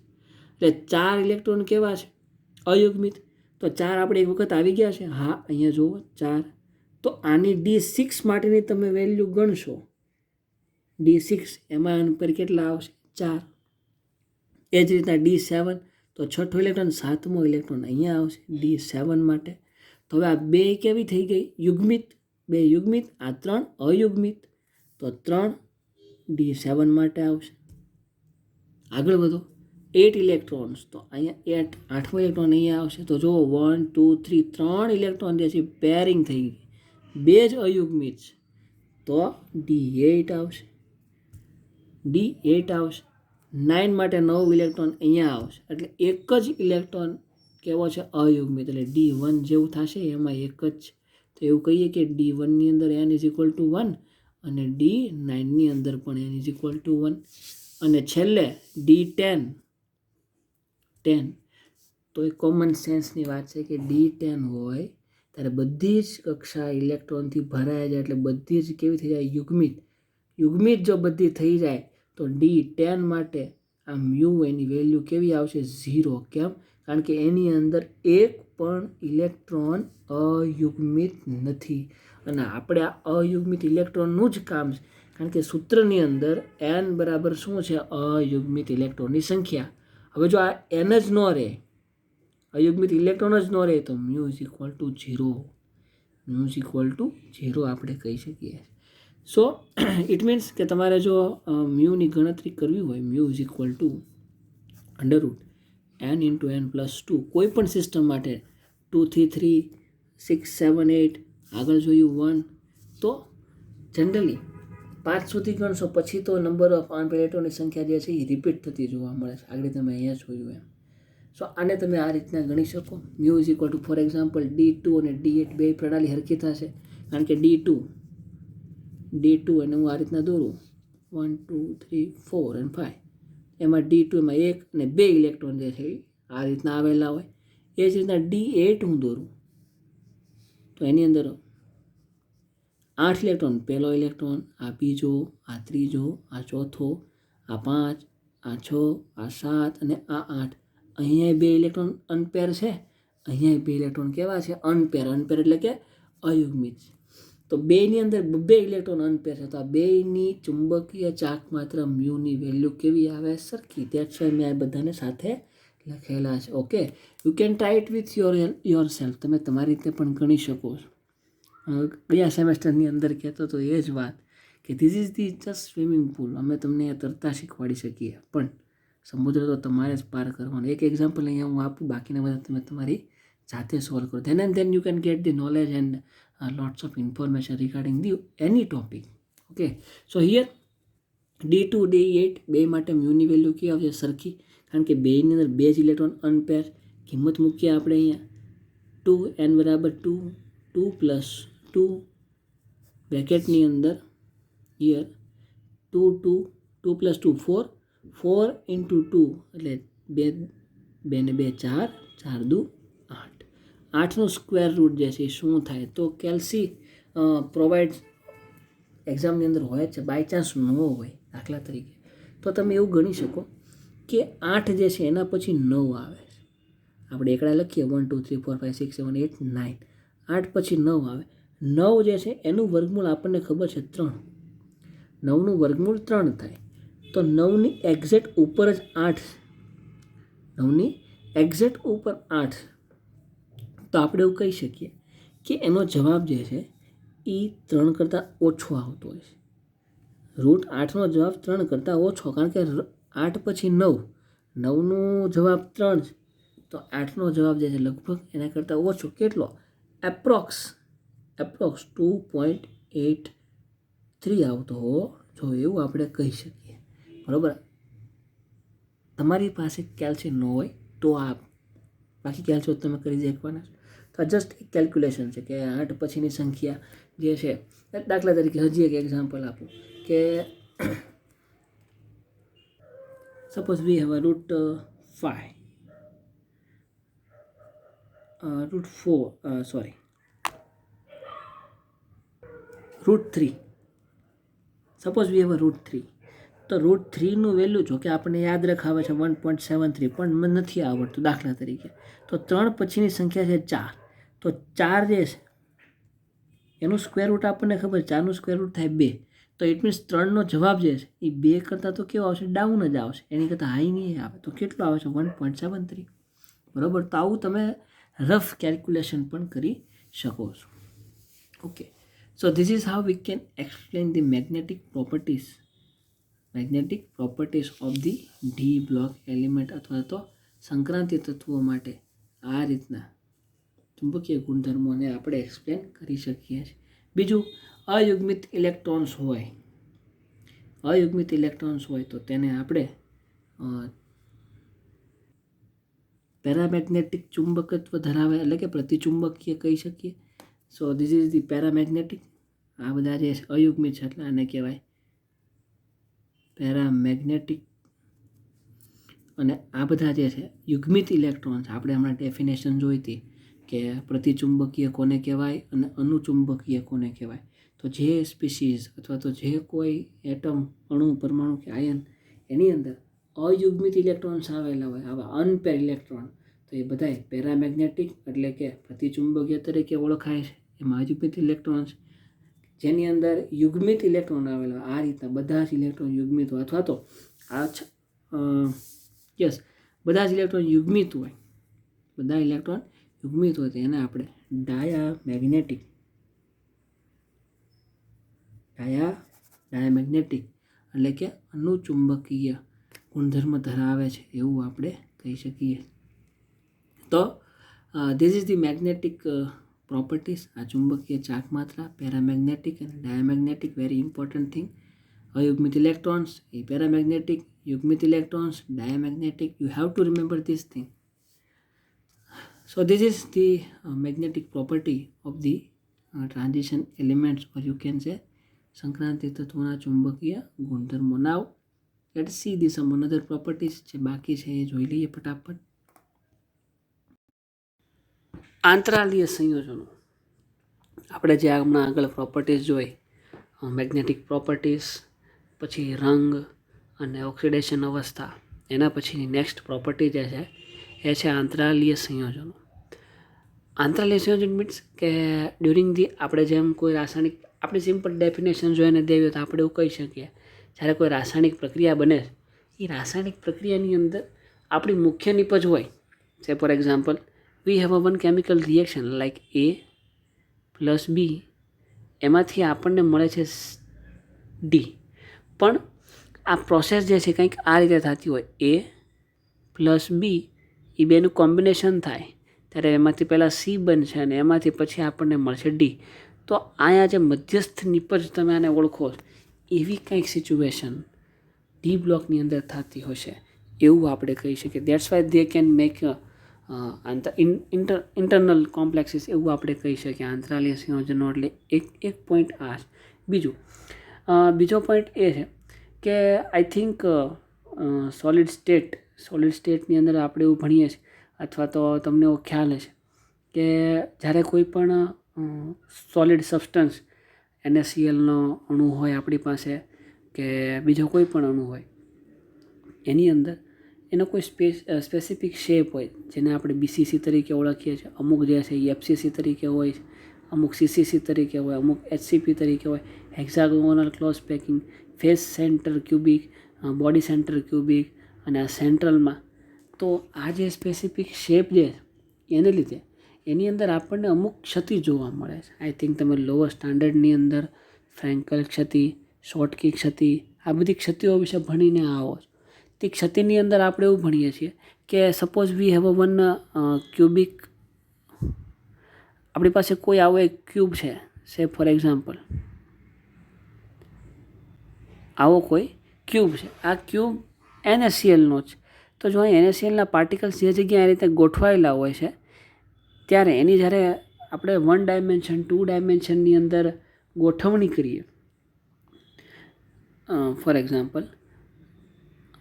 એટલે 4 ઇલેક્ટ્રોન કેવા છે? અયુગ્મિત. તો 4 આપણે એક વખત આવી ગયા છે. હા, અહીંયા જુઓ 4. તો આની D6 માટેની તમે વેલ્યુ ગણશો. D6 એમાં અનપેર કેટલા આવશે? 4. એ જ રીતના D7 તો છઠ્ઠો ઇલેક્ટ્રોન, સાતમો ઇલેક્ટ્રોન અહીંયા આવશે D7 માટે. તો હવે આ 2 કેવી થઈ ગઈ? યુગ્મિત. 2 યુગ્મિત, આ 3 અયુગ્મિત. તો 3 D7 માટે આવશે. આગળ વધો. 8 ઇલેક્ટ્રોન્સ, તો અહીંયા 8મો ઇલેક્ટ્રોન અહીંયા આવશે. તો જો 1 2 3 3 ઇલેક્ટ્રોન જે છે પેરિંગ થઈ ગઈ, 2 જ અયુગ્મિત છે, તો D8 આવશે. D8 આવશે. 9 માટે 9 ઇલેક્ટ્રોન અહીંયા આવશે, એટલે એક જ ઇલેક્ટ્રોન કેવો છે? અયુગ્મિત, એટલે D1 જેવું થશે, એમાં એક જ. તો એવું કહીએ કે D1ની અંદર n ઇઝ ઇક્વલ ટુ 1 અને D9ની અંદર પણ n ઇઝ ઇક્વલ ટુ 1. અને છેલ્લે D10, તો એ કોમન સેન્સની વાત છે કે D10 હોય ત્યારે બધી જ કક્ષા ઇલેક્ટ્રોનથી ભરાય જાય, એટલે બધી જ કેવી થઈ જાય? યુગ્મિત જો બધી થઈ જાય તો D10 માટે આ મ્યુ એની વેલ્યુ કેવી આવશે? 0. કેમ? કારણ કે એની અંદર એક પણ ઇલેક્ટ્રોન અયુગ્મિત નથી. અને આપણે આ અયુગ્મિત ઇલેક્ટ્રોનનું જ કામ છે, કારણ કે સૂત્રની અંદર n બરાબર શું છે? અયુગ્મિત ઇલેક્ટ્રોનની સંખ્યા. હવે જો આ n જ ન રહે, અયુગ્મિત ઇલેક્ટ્રોન જ ન રહે, તો mu is equal two 0. Mu is equal two 0 આપણે કહી શકીએ. સો ઇટ મીન્સ કે તમારે જો મ્યુની ગણતરી કરવી હોય, mu is equal to √n into n plus 2, કોઈ પણ સિસ્ટમ માટે 2 થી 3 6 7 8 આગળ જોયું 1, તો જનરલી 5 સુધી ગણશો પછી તો નંબર ઓફ અનપેર સંખ્યા જે છે એ રિપીટ થતી જોવા મળે છે. આગળ તમે અહીંયા જોયું એમ. સો આને તમે આ રીતના ગણી શકો. Mu is equal two for example D2 અને D8 બે પ્રણાલી હરખી થશે, કારણ કે D2 અને હું આ રીતના દોરું 1 2 3 4 અને 5, એમાં D2 એમાં 1 અને 2 ઇલેક્ટ્રોન જે છે આ રીતના આવેલા હોય. એ જ રીતના D8 હું દોરું તો એની અંદર 8 ઇલેક્ટ્રોન, પહેલો ઇલેક્ટ્રોન, આ બીજો, આ ત્રીજો, આ ચોથો, આ 5, આ 6, આ 7 અને આ 8. અહીંયા 2 ઇલેક્ટ્રોન અનપેર છે, અહીંયા 2 ઇલેક્ટ્રોન કેવા છે? અનપેર. એટલે કે અયુગ્મિત. તો બેની અંદર 2 ઇલેક્ટ્રોન અનપેર છે, તો આ બેની ચુંબકીય ચાક માત્ર મ્યુની વેલ્યુ કેવી આવે? સરખી. દેટ્સ વાય મેં આ બધાને સાથે લખેલા છે. Okay, you can try it with your self. તમે તમારી રીતે પણ ગણી શકો છો. ગયા સેમેસ્ટરની અંદર કહેતો તો એ જ વાત કે this is the just swimming pool. અમે તમને તરતા શીખવાડી શકીએ, પણ સમુદ્ર તો તમારે જ પાર કરવાનો. એક એક્ઝામ્પલ અહીંયા હું આપું, બાકીના બધા તમે તમારી જાતે સોલ્વ કરો. Than and then you can get the knowledge and lots of information regarding the any topic. Okay, so here D2 D8 બે માટે મ્યુની વેલ્યુ કેવી આવશે? સરખી, કારણ કે બેની અંદર 2 જ ઇલેક્ટ્રોન અનપેર. કિંમત મૂકીએ આપણે અહીંયા 2n બરાબર 2 2 પ્લસ 2 બ્રેકેટની અંદર હિયર 2 2 2 પ્લસ 2 4 4 ઇન્ટુ 2 એટલે 2 ને 2 4 4 દુ 8. 8નું સ્ક્વેર રૂટ જે છે એ શું થાય? તો કેલ્સી પ્રોવાઈડ એક્ઝામની અંદર હોય જ છે, બાય ચાન્સ ન હોય દાખલા તરીકે, તો તમે એવું ગણી શકો કે 8 જે છે એના પછી 9 આવે છે. આપણે એકડા લખીએ 1 2 3 4 5 6 7 8 9, 8 પછી 9 આવે. 9 જે છે એનું વર્ગમૂળ આપણને ખબર છે 3. 9નું વર્ગમૂળ 3 થાય, તો 9ની એક્ઝેક્ટ ઉપર જ 8, 9ની એક્ઝેક્ટ ઉપર 8. તો આપણે એવું કહી શકીએ કે એનો જવાબ જે છે એ 3 કરતાં ઓછો આવતો હોય છે. √8નો જવાબ 3 કરતાં ઓછો, કારણ કે 8 પછી 9, 9નો જવાબ 3 છે, તો 8નો જવાબ જે છે લગભગ એના કરતાં ઓછો. કેટલો? એપ્રોક્સ 2.83 આવતો હોવો જોઈએ, એવું આપણે કહી શકીએ. બરાબર. તમારી પાસે કેલ્સી ન હોય તો આ, બાકી કેલ્સી તમે કરી શકવાના છો. તો આ જસ્ટ એક કેલ્ક્યુલેશન છે કે 8 પછીની સંખ્યા જે છે. દાખલા તરીકે હજી એક એક્ઝામ્પલ આપું કે suppose we have √5 √3. Suppose we have √3. તો √3નું વેલ્યુ જો કે આપણને યાદ રખાવે છે 1.73, પણ મને નથી આવડતું દાખલા તરીકે. તો 3 પછીની સંખ્યા છે 4, તો 4 જે છે એનું સ્ક્વેર રૂટ આપણને ખબર, 4નું સ્ક્વેર રૂટ થાય 2. તો ઇટ મીન્સ 3નો જવાબ જે છે એ 2 કરતાં તો કેવો આવશે? ડાઉન જ આવશે, એની કરતાં હાઈ નહીં આવે. તો કેટલો આવે છે? 1.73. બરાબર. તો આવું તમે રફ કેલ્ક્યુલેશન પણ કરી શકો છો. Okay, so this is how we can explain the magnetic properties magnetic properties of the D block element અથવા તો સંક્રાંતિ તત્વો માટે આ રીતના ચુંબકીય ગુણધર્મોને આપણે એક્સપ્લેન કરી શકીએ છીએ. બીજું, અયુગ્મિત ઇલેક્ટ્રોન્સ હોય તો તેને આપણે પેરામેગ્નેટિક ચુંબકત્વ ધરાવે એટલે કે પ્રતિચુંબકીય કહી શકીએ. So this is the paramagnetic. આ બધા જે અયુગ્મિત છે એટલે આને કહેવાય પેરામેગ્નેટિક. અને આ બધા જે છે યુગ્મિત ઇલેક્ટ્રોન્સ, આપણે હમણાં ડેફિનેશન જોઈ હતી કે પ્રતિચુંબકીય કોને કહેવાય અને અનુચુંબકીય કોને કહેવાય. તો જે સ્પીસીઝ અથવા તો જે કોઈ એટમ, અણુ, પરમાણુ કે આયન એની અંદર અયુગ્મિત ઇલેક્ટ્રોન્સ આવેલા હોય, આવા અનપેર ઇલેક્ટ્રોન, તો એ બધા પેરામેગ્નેટિક એટલે કે પ્રતિચુંબકીય તરીકે ઓળખાય છે. એમાં અયુગ્મિત ઇલેક્ટ્રોન્સ જેની અંદર યુગ્મિત ઇલેક્ટ્રોન આવેલા હોય, આ રીતના બધા જ ઇલેક્ટ્રોન યુગ્મિત હોય અથવા તો બધા જ ઇલેક્ટ્રોન યુગ્મિત હોય, તો એને આપણે ડાયામેગ્નેટિક એટલે કે અનુચુંબકીય ગુણધર્મ ધરાવે છે એવું આપણે કહી શકીએ. તો this is the magnetic properties. આ ચુંબકીય ચાક માત્રા, પેરામેગ્નેટિક અને ડાયામેગ્નેટિક, વેરી ઇમ્પોર્ટન્ટ થિંગ. અયુગ્મિત ઇલેક્ટ્રોન્સ એ પેરામેગ્નેટિક, યુગ્મિત electrons diamagnetic. You have to remember this thing. So this is the magnetic property of the transition elements, or you can say Sankranti તત્વોના ચુંબકીય ગુણધર્મો. Now let's see the some another properties જે બાકી છે એ જોઈ લઈએ ફટાફટ. આંતરાલીય સંયોજનો, આપણે જે હમણાં આગળ પ્રોપર્ટીઝ જોઈ, મેગ્નેટિક પ્રોપર્ટીઝ, પછી રંગ અને ઓક્સિડેશન અવસ્થા, એના પછીની નેક્સ્ટ પ્રોપર્ટી જે છે એ છે આંતરાલીય સંયોજનો. આંતરાલીય સંયોજન મીન્સ કે ડ્યુરિંગ ધી, આપણે જેમ કોઈ રાસાયણિક, આપણી સિમ્પલ ડેફિનેશન જોઈને દેવી તો આપણે એવું કહી શકીએ, જ્યારે કોઈ રાસાયણિક પ્રક્રિયા બને, એ રાસાયણિક પ્રક્રિયાની અંદર આપણી મુખ્ય નિપજ હોય. સે for example, we have a one chemical reaction like A + B, એમાંથી આપણને મળે છે D. પણ આ પ્રોસેસ જે છે કંઈક આ રીતે થતી હોય, A + B એ બેનું કોમ્બિનેશન થાય ત્યારે એમાંથી પહેલાં C બનશે અને એમાંથી પછી આપણને મળશે D. તો અહીંયા જે મધ્યસ્થ નિપજ તમે આને ઓળખો, એવી કંઈક સિચ્યુએશન ડી બ્લોકની અંદર થતી હશે એવું આપણે કહી શકીએ. That's why they can make internal complexes એવું આપણે કહી શકીએ. આંતરાલીય સંયોજનો એટલે એક પોઈન્ટ આ છે. બીજો પોઈન્ટ એ છે કે આઈ થિંક સોલિડ સ્ટેટની અંદર આપણે એવું ભણીએ છીએ અથવા તો તમને એવો ખ્યાલ હશે કે જ્યારે કોઈ પણ સોલિડ સબસ્ટન્સ NaClનો અણુ હોય આપણી પાસે કે બીજો કોઈ પણ અણુ હોય, એની અંદર એનો કોઈ સ્પેસિફિક શેપ હોય જેને આપણે BCC તરીકે ઓળખીએ છીએ. અમુક જે છે એ FCC તરીકે હોય, અમુક CCC તરીકે હોય, અમુક HCP તરીકે હોય. Hexagonal close packing, face centre cubic, body centre cubic અને આ સેન્ટ્રલમાં. તો આ જે સ્પેસિફિક શેપ જે એને લીધે એની અંદર આપણને અમુક ક્ષતિ જોવા મળે છે. આઈ થિંક તમે લોઅર સ્ટાન્ડર્ડની અંદર ફ્રેન્કલ ક્ષતિ, શોર્ટકી ક્ષતિ, આ બધી ક્ષતિઓ વિશે ભણીને આવો છો. તે ક્ષતિની અંદર આપણે એવું ભણીએ છીએ કે suppose V have a one cubic, આપણી પાસે કોઈ આવો એક ક્યુબ છે, સે ફોર એક્ઝામ્પલ આવો કોઈ ક્યુબ છે, આ ક્યુબ NaClનો છે. તો જો અહીં NaClના પાર્ટિકલ્સ જે જગ્યાએ આ રીતે ગોઠવાયેલા હોય છે ત્યારે એની જ્યારે આપણે 1 ડાયમેન્શન 2 ડાયમેન્શનની અંદર ગોઠવણી કરીએ, ફોર એક્ઝામ્પલ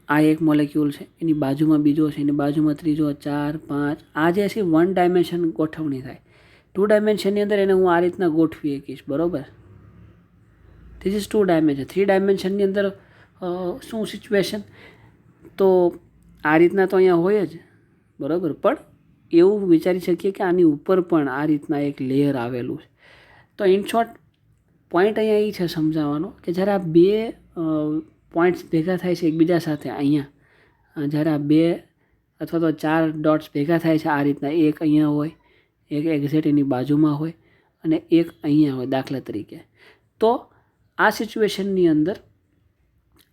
આ એક મોલેક્યુલ છે, એની બાજુમાં બીજો છે, એની બાજુમાં ત્રીજો, 4, 5, આ જે છે 1 ડાયમેન્શન ગોઠવણી થાય. 2 ડાયમેન્શનની અંદર એને હું આ રીતના ગોઠવી શકીશ, બરાબર. This is 2 dimension. 3 ડાયમેન્શનની અંદર શું સિચ્યુએશન, તો આ રીતના તો અહીંયા હોય જ, બરાબર. પણ એવું વિચારી શકીએ કે આની ઉપર પણ આ રીતના એક લેયર આવેલું છે. તો ઇન શોર્ટ પોઈન્ટ અહીંયા એ છે સમજાવવાનો કે જ્યારે આ બે પોઈન્ટ્સ ભેગા થાય છે એકબીજા સાથે, અહીંયા જ્યારે આ 2 અથવા તો 4 ડોટ્સ ભેગા થાય છે આ રીતના, એક અહીંયા હોય, એક એક્ઝેક્ટ એની બાજુમાં હોય અને એક અહીંયા હોય દાખલા તરીકે. તો આ સિચ્યુએશનની અંદર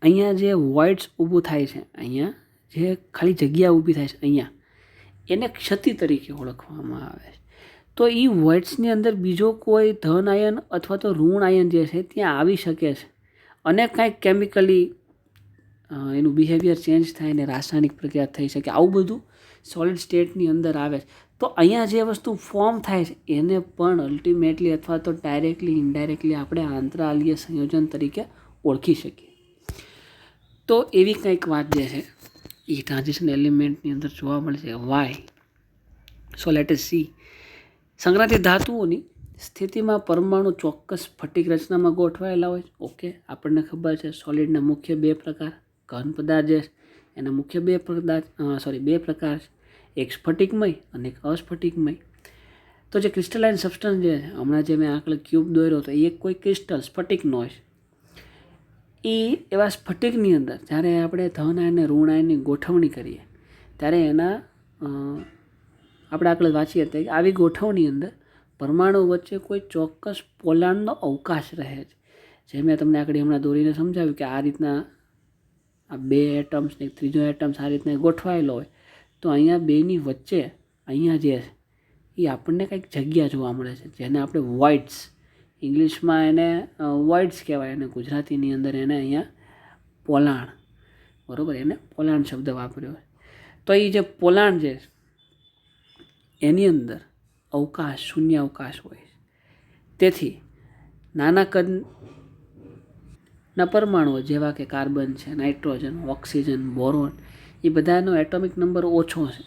અહીંયા જે વોઇડ્સ ઊભું થાય છે, અહીંયા જે ખાલી જગ્યા ઊભી થાય છે અહીંયા, એને ક્ષતિ તરીકે ઓળખવામાં આવે છે. તો એ વોઇડ્સની અંદર બીજો કોઈ ધન આયન અથવા તો ઋણ આયન જે છે ત્યાં આવી શકે છે અને કાંઈક કેમિકલી એનું બિહેવિયર ચેન્જ થાય ને રાસાયણિક પ્રક્રિયા થઈ શકે. આવું બધું સોલિડ સ્ટેટની અંદર આવે છે. તો અહીંયા જે વસ્તુ ફોર્મ થાય છે એને પણ અલ્ટિમેટલી અથવા તો ડાયરેક્ટલી ઇનડાયરેક્ટલી આપણે આંતરાલીય સંયોજન તરીકે ઓળખી શકીએ. તો એવી કંઈક વાત જે છે એ ટ્રાન્ઝિશન એલિમેન્ટની અંદર જોવા મળે છે. Why so let us see. સંક્રાંતિ ધાતુઓની સ્થિતિમાં પરમાણુ ચોક્કસ સ્ફટિક રચનામાં ગોઠવાયેલા હોય છે. ઓકે, આપણને ખબર છે સોલિડના મુખ્ય બે પ્રકાર, ઘન પદાર્થ જે એના મુખ્ય બે પ્રકાર છે, એક સ્ફટિકમય અને એક અસ્ફટિકમય. તો જે ક્રિસ્ટલાઇન સબસ્ટન્સ જે છે, હમણાં જે મેં આંકડે ક્યુબ દોર્યો તો એ કોઈ ક્રિસ્ટલ સ્ફટિકનો હોય છે. એ એવા સ્ફટિકની અંદર જ્યારે આપણે ધન આયન અને ઋણ આયનની ગોઠવણી કરીએ ત્યારે એના આપણે આગળ વાંચીએ કે આવી ગોઠવણી અંદર પરમાણુ વચ્ચે કોઈ ચોક્કસ પોલાણનો અવકાશ રહે છે. જે મેં તમને આગળ હમણાં દોરીને સમજાવ્યું કે આ રીતના આ બે એટમ્સ ને ત્રીજો એટમ્સ આ રીતના ગોઠવાયેલો હોય તો અહીંયા બેની વચ્ચે અહીંયા જે છે એ આપણને કંઈક જગ્યા જોવા મળે છે, જેને આપણે વોઇડ્સ, ઇંગ્લિશમાં એને વોઇડ્સ કહેવાય અને ગુજરાતીની અંદર એને અહીંયા પોલાણ, બરાબર, એને પોલાણ શબ્દ વાપર્યો. તો એ જે પોલાણ છે એની અંદર અવકાશ, શૂન્ય અવકાશ હોય. તેથી નાના કદના પરમાણુઓ જેવા કે કાર્બન છે, નાઇટ્રોજન, ઓક્સિજન, બોરોન, એ બધાનો એટોમિક નંબર ઓછો છે.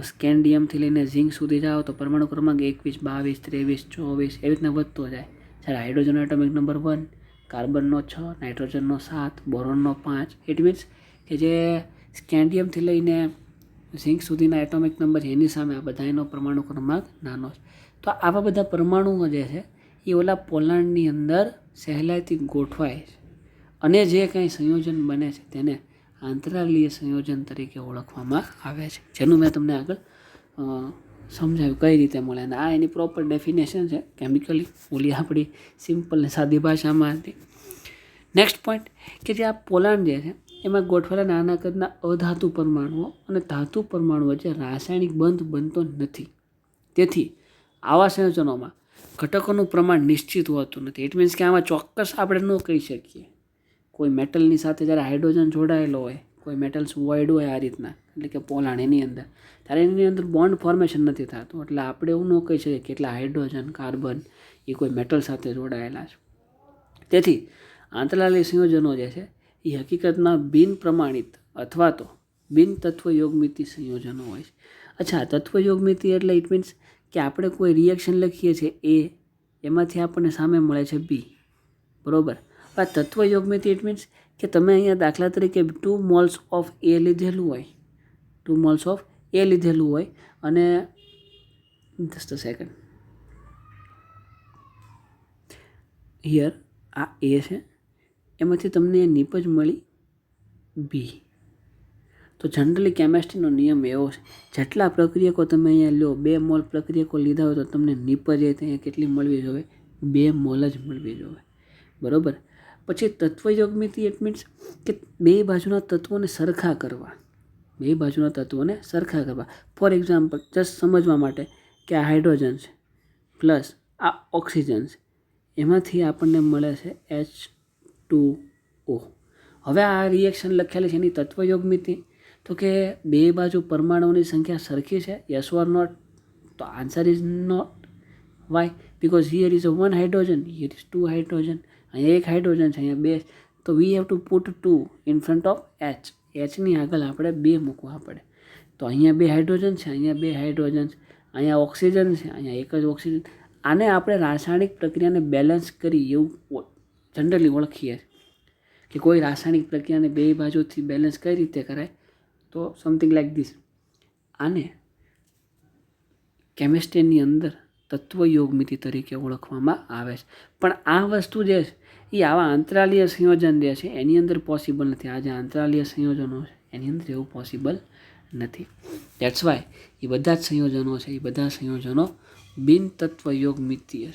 સ્કેન્ડિયમથી લઈને ઝિંક સુધી જાઓ તો પરમાણુ ક્રમાંક 21, 22, 23, 24 એવી રીતના વધતો જાય. જ્યારે હાઇડ્રોજનનો એટોમિક નંબર 1, કાર્બનનો 6, નાઇટ્રોજનનો 7, બોરોનનો 5. ઇટ મીન્સ કે જે સ્કેન્ડિયમથી લઈને ઝિંક સુધીના એટોમિક નંબર છે એની સામે આ બધાનો પરમાણુ ક્રમાંક નાનો છે. તો આવા બધા પરમાણુઓ જે છે એ ઓલા પોલાણની અંદર સહેલાઈથી ગોઠવાય છે અને જે કંઈ સંયોજન બને છે તેને આંતરાલીય સંયોજન તરીકે ઓળખવામાં આવે છે, જેનું મેં તમને આગળ સમજાવ્યું કઈ રીતે મળે. અને આ એની પ્રોપર ડેફિનેશન છે કેમિકલી, ઓલી આપણી સિમ્પલ ને સાદી ભાષામાં હતી. નેક્સ્ટ પોઈન્ટ કે જે આ પોલાણ જે છે એમાં ગોઠવેલા નાના કદના અધાતુ પરમાણુઓ અને ધાતુ પરમાણુ વચ્ચે રાસાયણિક બંધ બનતો નથી. તેથી આવા સંયોજનોમાં ઘટકોનું પ્રમાણ નિશ્ચિત હોતું નથી. ઇટ મીન્સ કે આમાં ચોક્કસ આપણે ન કહી શકીએ. કોઈ મેટલની સાથે જ્યારે હાઇડ્રોજન જોડાયેલો હોય, કોઈ મેટલ્સ વોઇડ હોય આ રીતના, એટલે કે પોલાણ એની અંદર, ત્યારે એની અંદર બોન્ડ ફોર્મેશન નથી થતું. એટલે આપણે એવું ન કહી શકીએ કે કેટલા હાઇડ્રોજન, કાર્બન એ કોઈ મેટલ સાથે જોડાયેલા છે. તેથી આંતરાલીય સંયોજનો જે છે એ હકીકતમાં બિન પ્રમાણિત અથવા તો બિન તત્વયોગમિતિ સંયોજનો હોય છે. અચ્છા, તત્વયોગમિતિ એટલે ઇટ મીન્સ કે આપણે કોઈ રિએક્શન લખીએ છીએ એમાંથી આપણને સામે મળે છે બી, બરાબર. આ તત્વયોગમિતિ ઇટ મીન્સ કે તમે અહીંયા દાખલા તરીકે 2 મોલ્સ ઓફ એ લીધેલું હોય અને જસ્ટ અ સેકન્ડ હિયર આ એ છે, એમાંથી તમને નિપજ મળી બી. તો જનરલી કેમેસ્ટ્રીનો નિયમ એવો છે, જેટલા પ્રક્રિયકો તમે અહીંયા લો, 2 મોલ પ્રક્રિયકો લીધા હોય તો તમને નિપજ અહીંયા કેટલી મળવી જોઈએ? 2 મોલ જ મળવી જોઈએ, બરાબર. પછી તત્વયોગમિતિ ઇટ મીન્સ કે બે બાજુના તત્વોને સરખા કરવા. ફોર એક્ઝામ્પલ, જસ્ટ સમજવા માટે કે આ હાઇડ્રોજન છે પ્લસ આ ઓક્સિજન છે, એમાંથી આપણને મળે છે H2O. હવે આ રિએક્શન લખેલી છે એની તત્વયોગમિતિ તો કે બે બાજુ પરમાણુઓની સંખ્યા સરખી છે, યસ ઓર નોટ? તો answer is not. Why? Because here is 1 hydrogen, here is 2 hydrogen, અહીંયા 1 હાઇડ્રોજન છે, અહીંયા 2. તો we have to put 2 in front of H. Hની આગળ આપણે 2 મૂકવા પડે. તો અહીંયા 2 હાઇડ્રોજન છે, અહીંયા 2 હાઇડ્રોજન છે, અહીંયા ઓક્સિજન છે, અહીંયા એક જ ઓક્સિજન. આને આપણે રાસાયણિક પ્રક્રિયાને બેલેન્સ કરી એવું જનરલી ઓળખીએ કે કોઈ રાસાયણિક પ્રક્રિયાને બે બાજુથી બેલેન્સ કઈ રીતે કરાય, તો સમથિંગ લાઈક ધીસ. આને કેમિસ્ટ્રીની અંદર તત્વયોગમિતિ તરીકે ઓળખવામાં આવે છે. પણ આ વસ્તુ જે છે એ આવા આંતરાલીય સંયોજન જે છે એની અંદર પોસિબલ નથી. આ જે આંતરાલીય સંયોજનો છે એની અંદર એવું પોસિબલ નથી. દેટ્સ વાય એ બધા જ સંયોજનો છે એ બધા સંયોજનો બિન તત્વયોગમિતીય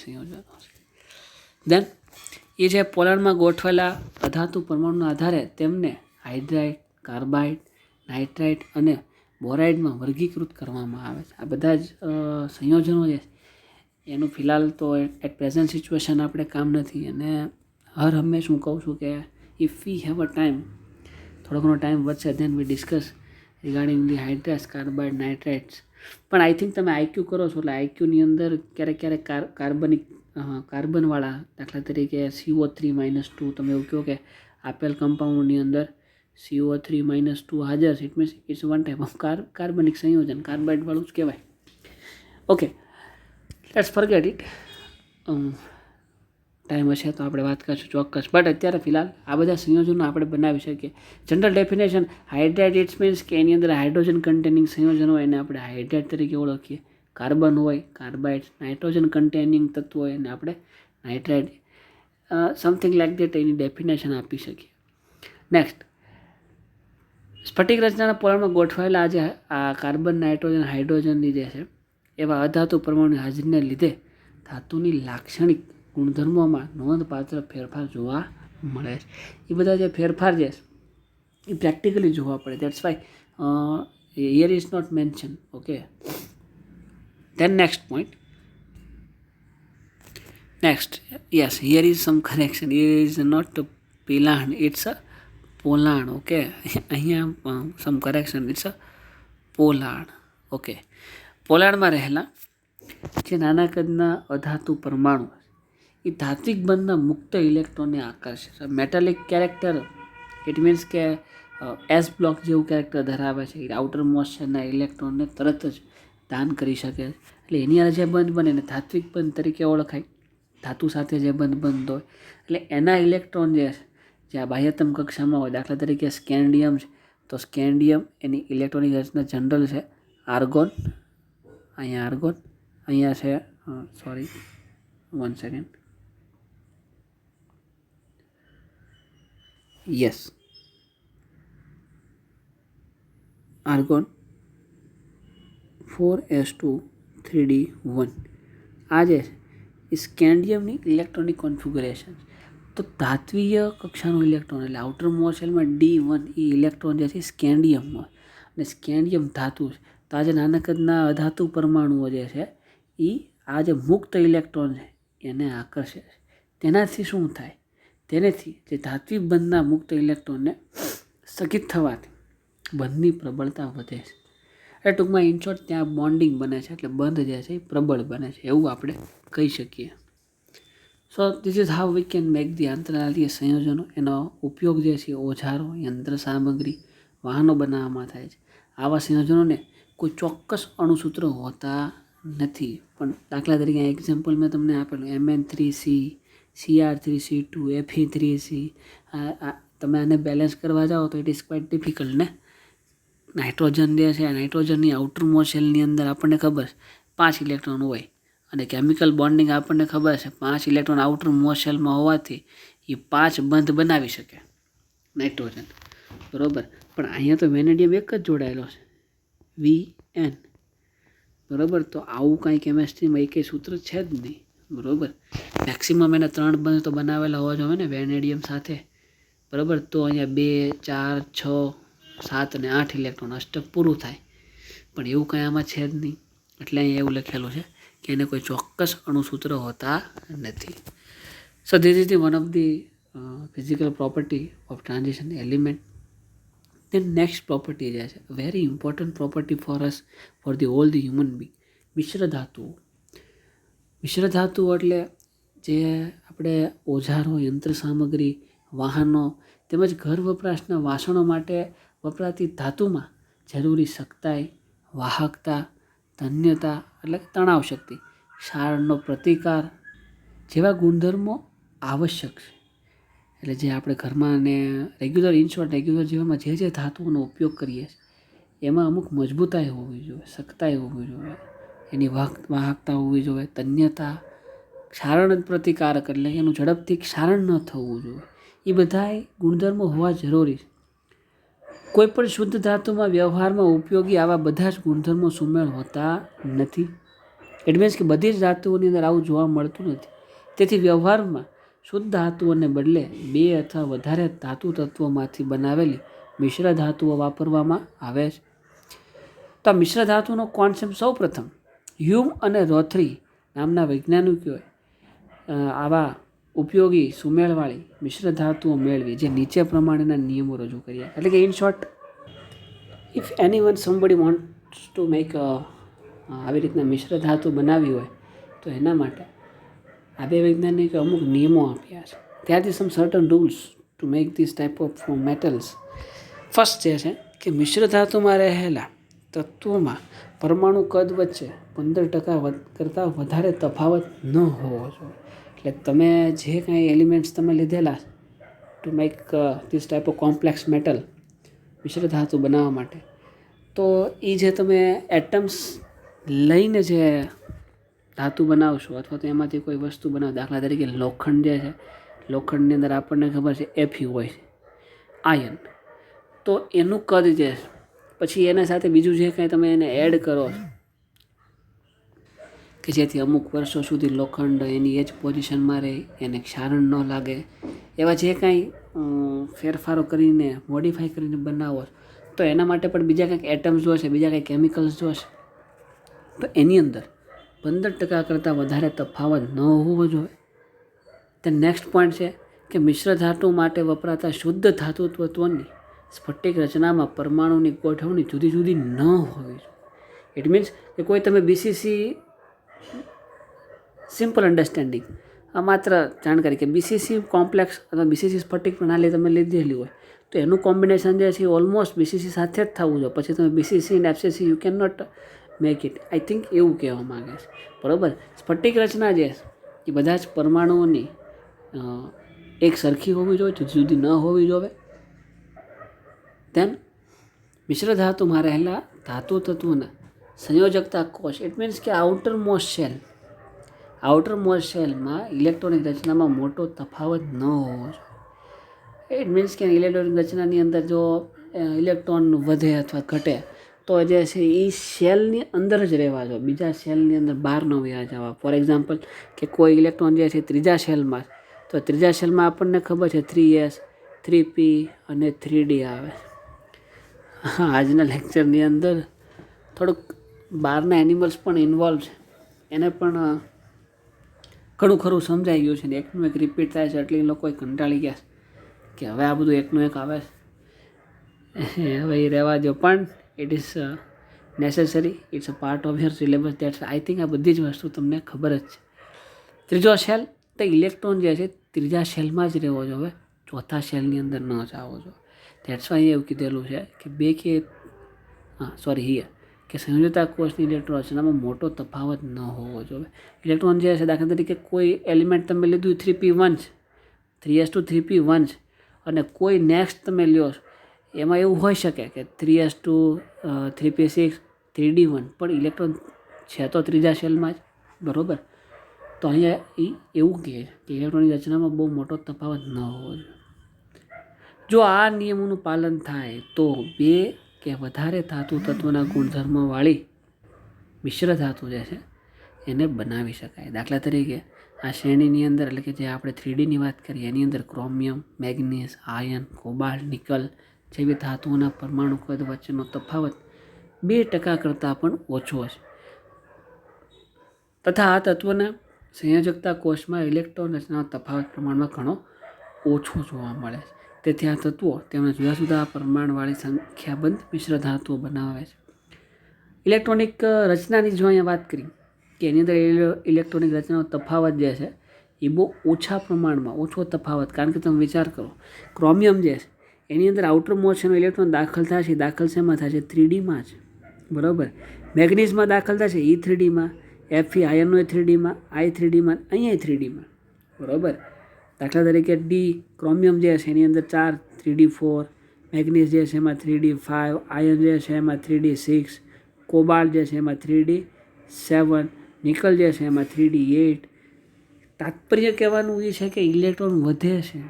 સંયોજનો છે. દેન એ જે પોલાણમાં ગોઠવેલા અધાતુ પરમાણુના આધારે તેમને હાઇડ્રાઇડ, કાર્બાઇડ, નાઇટ્રાઇડ અને બોરાઇડમાં વર્ગીકૃત કરવામાં આવે છે. આ બધા જ સંયોજનો છે એનું ફિલહાલ તો એટ પ્રેઝન્ટ સિચ્યુએશન આપણે કામ નથી. અને હર હંમેશ હું કહું છું કે if we have a time, થોડો ઘણો ટાઈમ વધશે, then we discuss regarding the hydrides, carbide, nitrides. પણ આઈ થિંક તમે આઈક્યુ કરો છો એટલે આઈક્યુની અંદર ક્યારેક કાર્બનવાળા, દાખલા તરીકે CO3-2, તમે એવું કહો કે આપેલ કમ્પાઉન્ડની અંદર CO3-2 હાજર છે, it means it's one type of કાર્બનિક સંયોજન, કાર્બાઇડવાળું જ કહેવાય. Okay, let's forget it. Time હશે તો આપણે વાત કરીશું ચોક્કસ. બટ અત્યારે ફિલહાલ આ બધા સંયોજનો આપણે બનાવી શકીએ. General definition hydride it's means કે એની અંદર હાઇડ્રોજન કન્ટેનિંગ સંયોજન હોય એને આપણે હાઇડ્રાઇડ તરીકે ઓળખીએ. કાર્બન હોય કાર્બાઇડ, નાઇટ્રોજન કન્ટેનિંગ તત્વો હોય એને આપણે નાઇટ્રાઇડ, સમથિંગ લાઇક દેટ એની ડેફિનેશન આપી શકીએ. નેક્સ્ટ, સ્ફટિક રચનાના પોલાણમાં ગોઠવાયેલા આજે આ કાર્બન, નાઇટ્રોજન, હાઇડ્રોજનની જે છે એવા અધાતુ પરમાણુની હાજરીને લીધે ધાતુની લાક્ષણિક ગુણધર્મોમાં નોંધપાત્ર ફેરફાર જોવા મળે છે. એ બધા જે ફેરફાર છે એ પ્રેક્ટિકલી જોવા પડે. That's why here is not mention. Okay, then next point, next, yes, here is some correction. Here is not a Pilan, it's a Poland. Okay, અહીંયા some correction, it's a Poland. Okay, પોલાણમાં રહેલા જે નાના કદના અધાતુ પરમાણુ એ ધાત્વિક બંધના મુક્ત ઇલેક્ટ્રોનને આકર્ષે છે. મેટાલિક કેરેક્ટર, ઇટ મીન્સ કે એસ બ્લોક જેવું કેરેક્ટર ધરાવે છે. એ આઉટર મોસ્ટના ઇલેક્ટ્રોનને તરત જ દાન કરી શકે. એટલે એની અંદર જે બંધ બને એને ધાત્વિક બંધ તરીકે ઓળખાય. ધાતુ સાથે જે બંધ હોય એટલે એના ઇલેક્ટ્રોન જે છે જે આ બાહ્યતમ કક્ષામાં હોય, દાખલા તરીકે સ્કેન્ડિયમ છે તો સ્કેન્ડિયમ એની ઇલેક્ટ્રોનિક રચના જનરલ છે આર્ગોન. અહીંયા આર્ગોન, અહીંયા છે sorry 1 second, yes, argon 4s2 3d1. આ જે છે એ સ્કેન્ડિયમની ઇલેક્ટ્રોનિક કોન્ફિગ્યુરેશન. તો ધાત્વીય કક્ષાનું ઇલેક્ટ્રોન એટલે આઉટર મોસ્ટ શેલમાં D1 એ ઇલેક્ટ્રોન જે છે સ્કેન્ડિયમનો, અને સ્કેન્ડિયમ ધાતુ છે. તો આ જે નાના કદના અધાતુ પરમાણુઓ જે છે એ આ જે મુક્ત ઇલેક્ટ્રોન છે એને આકર્ષે છે. તેનાથી શું થાય? તેનાથી જે ધાત્વિક બંધના મુક્ત ઇલેક્ટ્રોનને સ્થગિત થવાથી બંધની પ્રબળતા વધે છે. એટલે ટૂંકમાં ઇન શોર્ટ ત્યાં બોન્ડિંગ બને છે, એટલે બંધ જે છે એ પ્રબળ બને છે, એવું આપણે કહી શકીએ. So this is how we can make the આંતરરાષ્ટ્રીય સંયોજનો. એનો ઉપયોગ જે છે ઓજારો, યંત્ર સામગ્રી, વાહનો બનાવવામાં થાય છે. આવા સંયોજનોને કોઈ ચોક્કસ અણુસૂત્ર હોતા નથી. પણ દાખલા તરીકે એક્ઝામ્પલ મેં તમને આપેલું Mn3C, Cr3C2, Fe3C. તમે આને બેલેન્સ કરવા જાઓ તો ઇટ ઇઝ ક્વાઇટ ડિફિકલ્ટ ને. નાઇટ્રોજન જે છે નાઇટ્રોજનની આઉટર મોસ્ટ શેલની અંદર આપણને ખબર છે 5 ઇલેક્ટ્રોન હોય, અને કેમિકલ બોન્ડિંગ આપણને ખબર છે 5 ઇલેક્ટ્રોન આઉટર મોસ્ટ શેલમાં હોવાથી એ 5 બંધ બનાવી શકે નાઇટ્રોજન, બરાબર. પણ અહીંયા તો વેનેડિયમ એક જ જોડાયેલો છે, Vn, બરાબર. તો આવું કાંઈ કેમેસ્ટ્રીમાં એકેય સૂત્ર છે જ નહીં, બરાબર. મેક્સિમમ એને 3 બંધ તો બનાવેલા હોવા જોઈએ ને વેનેડિયમ સાથે, બરાબર. તો અહીંયા 2, 4, 6, 7 અને 8 ઇલેક્ટ્રોન અષ્ટક પૂરું થાય. પણ એવું કાંઈ આમાં છે જ નહીં. એટલે અહીંયા એવું લખેલું છે કે એને કોઈ ચોક્કસ અણુસૂત્ર હોતા નથી. સો this is the one of the physical property of transition element. then next property જે છે very important property for us, for the all the human being, મિશ્ર ધાતુઓ. મિશ્ર ધાતુઓ એટલે જે આપણે ઓજારો, યંત્ર સામગ્રી, વાહનો તેમજ ઘર વપરાશના વાસણો માટે વપરાતી ધાતુમાં જરૂરી સખ્તાઈ, વાહકતા, ધન્યતા એટલે તણાવ શક્તિ, ક્ષારનો પ્રતિકાર જેવા ગુણધર્મો આવશ્યક છે. એટલે જે આપણે ઘરમાં અને રેગ્યુલર રેગ્યુલર જીવનમાં જે ધાતુઓનો ઉપયોગ કરીએ છીએ એમાં અમુક મજબૂતાઈ હોવી જોઈએ, સખ્તાઈ હોવી જોઈએ, એની વાહકતા હોવી જોઈએ, તન્યતા, ક્ષારણ પ્રતિકારક એટલે એનું ઝડપથી ક્ષારણ ન થવું જોઈએ. એ બધા ગુણધર્મો હોવા જરૂરી છે. કોઈ પણ શુદ્ધ ધાતુમાં વ્યવહારમાં ઉપયોગી આવા બધા જ ગુણધર્મો સુમેળ હોતા નથી. ઇટ મીન્સ કે બધી જ ધાતુઓની અંદર આવું જોવા મળતું નથી. તેથી વ્યવહારમાં શુદ્ધ ધાતુઓને બદલે 2 અથવા વધારે ધાતુ તત્વોમાંથી બનાવેલી મિશ્ર ધાતુઓ વાપરવામાં આવે છે. તો મિશ્ર ધાતુનો કોન્સેપ્ટ સૌ પ્રથમ હ્યુમ અને રોથરી નામના વૈજ્ઞાનિકોએ આવા ઉપયોગી સુમેળવાળી મિશ્ર ધાતુઓ મેળવી, જે નીચે પ્રમાણેના નિયમો રજૂ કર્યા. એટલે કે in short, if any somebody wants to make આવી રીતના મિશ્ર ધાતુ બનાવી હોય તો એના માટે આ બે વૈજ્ઞાનિકે અમુક નિયમો આપ્યા છે. ત્યારથી some certain rules to make this type of metals. First જે છે કે મિશ્ર ધાતુમાં રહેલા તત્વોમાં પરમાણુ કદ વચ્ચે 15% કરતાં વધારે તફાવત ન હોવો જોઈએ. એટલે તમે જે કાંઈ એલિમેન્ટ્સ તમે લીધેલા two make this type of complex metal મિશ્ર ધાતુ બનાવવા માટે, તો એ જે તમે એટમ્સ લઈને જે ધાતુ બનાવશો અથવા તો એમાંથી કોઈ વસ્તુ બનાવો, દાખલા તરીકે લોખંડ જે છે, લોખંડની અંદર આપણને ખબર છે Fe હોય છે, આયન. તો એનું કદ જે છે, પછી એના સાથે બીજું જે કાંઈ તમે એને એડ કરો કે જેથી અમુક વર્ષો સુધી લોખંડ એની એ જ પોઝિશનમાં રહે, એને ક્ષારણ ન લાગે, એવા જે કાંઈ ફેરફારો કરીને મોડિફાઈ કરીને બનાવો તો એના માટે પણ બીજા કંઈક એટમ્સ જોશે, બીજા કંઈક કેમિકલ્સ જોશે. તો એની અંદર 15% કરતાં વધારે તફાવત ન હોવો જોઈએ. તે નેક્સ્ટ પોઈન્ટ છે કે મિશ્ર ધાતુ માટે વપરાતા શુદ્ધ ધાતુ તત્વોની સ્ફટિક રચનામાં પરમાણુની ગોઠવણી જુદી જુદી ન હોવી જોઈએ. ઇટ મીન્સ કે કોઈ તમે BCC સિમ્પલ અન્ડરસ્ટેન્ડિંગ, આ માત્ર જાણકારી કે BCC કોમ્પ્લેક્સ અથવા BCC સ્ફટિક પ્રણાલી તમે લીધેલી હોય તો એનું કોમ્બિનેશન જે છે ઓલમોસ્ટ BCC સાથે જ થવું જોઈએ. પછી તમે BCC અને FCC you can not make it. I think એવું કહેવા માગે છે, બરાબર. સ્ફટિક રચના જે એ બધા જ પરમાણુઓની એક સરખી હોવી જોઈએ, જુદી જુદી ન હોવી જોઈએ. દેન મિશ્ર ધાતુમાં રહેલા ધાતુ તત્વોના સંયોજકતા કોષ, ઇટ મીન્સ કે આઉટર મોસ્ટ શેલમાં ઇલેક્ટ્રોનિક રચનામાં મોટો તફાવત ન હોવો જોઈએ. ઇટ મીન્સ કે ઇલેક્ટ્રોનિક રચનાની અંદર જો ઇલેક્ટ્રોન વધે અથવા ઘટે તો જે છે એ શેલની અંદર જ રહેવા જોઈએ, બીજા શેલની અંદર બહાર ન વયા જવા. ફોર એક્ઝામ્પલ કે કોઈ ઇલેક્ટ્રોન જે છે ત્રીજા શેલમાં, તો ત્રીજા શેલમાં આપણને ખબર છે 3s 3p અને 3d આવે. હા, આજના લેક્ચરની અંદર થોડુંક બહારના એનિમલ્સ પણ ઇન્વોલ્વ છે, એને પણ ઘણું ખરું સમજાઈ ગયું છે ને એકનું એક રિપીટ થાય છે એટલે એ લોકો કંટાળી ગયા કે હવે આ બધું એકનું એક આવે છે, હવે એ રહેવા દો. પણ it is necessary, it's a part of your syllabus. That's I think આ બધી જ વસ્તુ તમને ખબર જ છે. ત્રીજો શેલ તો ઇલેક્ટ્રોન જે છે ત્રીજા શેલમાં જ રહેવો જોઈએ, ચોથા શેલની અંદર ન જવો જોઈએ. દેટ્સ વાય એવું કીધેલું છે કે કે સંયોજકતા કોષની ઇલેક્ટ્રોન રચનામાં મોટો તફાવત ન હોવો જોઈએ. ઇલેક્ટ્રોન જે છે, દાખલા તરીકે કોઈ એલિમેન્ટ તમે લીધું 3p1 છે, 3s2 3p1 છે, અને કોઈ નેક્સ્ટ તમે લ્યો એમાં એવું હોઈ શકે કે 3s2 3p6 3d1, પણ ઇલેક્ટ્રોન છે તો ત્રીજા શેલમાં જ, બરાબર. તો અહીંયા એવું કહે છે કે ઇલેક્ટ્રોનની રચનામાં બહુ મોટો તફાવત ન હોવો જોઈએ. જો આ નિયમોનું પાલન થાય તો 2 કે વધારે ધાતુ તત્વોના ગુણધર્મોવાળી મિશ્ર ધાતુ જે છે એને બનાવી શકાય. દાખલા તરીકે આ શ્રેણીની અંદર, એટલે કે જે આપણે 3Dની વાત કરીએ એની અંદર ક્રોમિયમ, મેગ્નીઝ, આયર્ન, કોબાલ્ટ, નિકલ જેવી ધાતુઓના પરમાણુ કદ વચ્ચેનો તફાવત 2% કરતાં પણ ઓછો છે, તથા આ તત્વોના સંયોજકતા કોષમાં ઇલેક્ટ્રોન રચનાનો તફાવત પ્રમાણમાં ઘણો ઓછો જોવા મળે છે. તેથી આ તત્વો તેમના જુદા જુદા પ્રમાણવાળી સંખ્યાબંધ મિશ્ર ધાતુઓ બનાવે છે. ઇલેક્ટ્રોનિક રચનાની જો અહીંયા વાત કરી કે એની અંદર ઇલેક્ટ્રોનિક રચનાનો તફાવત જે છે એ બહુ ઓછા પ્રમાણમાં, ઓછો તફાવત. કારણ કે તમે વિચાર કરો, ક્રોમિયમ જે છે એની અંદર આઉટર મોસ્ટનો ઇલેક્ટ્રોન દાખલ દાખલ શેમાં થાય છે 3Dમાં જ, બરાબર. મેગ્નીઝમાં દાખલ થશે E3Dમાં, Fe આયર્નનો E3Dમાં, I3Dમાં, અહીંયા 3Dમાં, બરાબર. દાખલા તરીકે ક્રોમિયમ જે છે એની અંદર 4 3D4, મેગ્નીઝ જે છે એમાં 3D5, આયર્ન જે છે એમાં 3D6, કોબાલ્ટ જે છે એમાં 3D7, નિકલ જે છે એમાં 3D8. તાત્પર્ય કહેવાનું એ છે કે ઇલેક્ટ્રોન વધે છે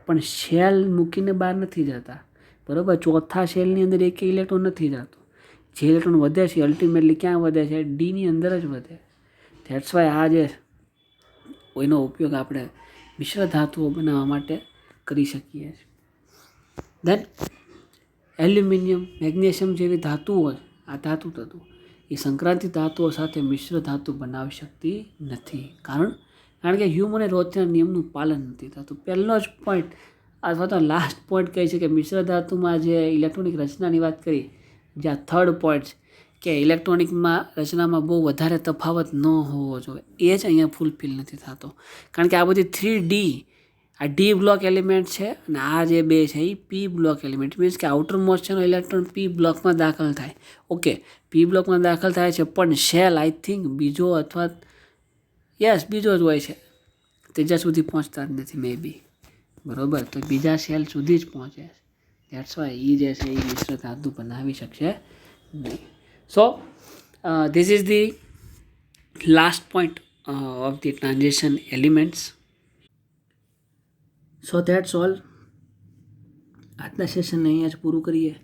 પણ શેલ મૂકીને બહાર નથી જતા, બરાબર. ચોથા શેલની અંદર એક ઇલેક્ટ્રોન નથી જતો. જે ઇલેક્ટ્રોન વધે છે અલ્ટિમેટલી ક્યાં વધે છે? Dની અંદર જ વધે. ધેટ્સ વાય આ જે એનો ઉપયોગ આપણે મિશ્ર ધાતુઓ બનાવવા માટે કરી શકીએ છીએ. દેન એલ્યુમિનિયમ, મેગ્નેશિયમ જેવી ધાતુઓ, આ ધાતુ તત્વો એ સંક્રાંતિ ધાતુઓ સાથે મિશ્ર ધાતુ બનાવી શકતી નથી. કારણ કે હ્યુમ અને રોચના નિયમનું પાલન નથી થતું. પહેલો જ પોઈન્ટ અથવા તો લાસ્ટ પોઈન્ટ કહે છે કે મિશ્ર ધાતુમાં જે ઇલેક્ટ્રોનિક રચનાની વાત કરી, જે આ થર્ડ પોઈન્ટ કે ઇલેક્ટ્રોનિકમાં રચનામાં બહુ વધારે તફાવત ન હોવો જોઈએ, એ જ અહીંયા ફૂલફિલ નથી થતો. કારણ કે આ બધી 3D, આ ડી બ્લોક એલિમેન્ટ છે અને આ જે બે છે એ પી બ્લોક એલિમેન્ટ, મીન્સ કે આઉટર મોસ્ટનો ઇલેક્ટ્રોન પી બ્લોકમાં દાખલ થાય. ઓકે, પી બ્લોકમાં દાખલ થાય છે, પણ શેલ આઈ થિંક બીજો અથવા બીજો જ હોય છે, ત્રીજા સુધી પહોંચતા જ નથી મે બી, બરોબર. તો બીજા સેલ સુધી જ પહોંચે છે. દેટ્સ વાય એ જે છે એ મિશ્ર ધાતુ બનાવી શકશે નહીં. સો this is the last point of the transition elements. So that's all. આજના સેશનને અહીંયા જ પૂરું કરીએ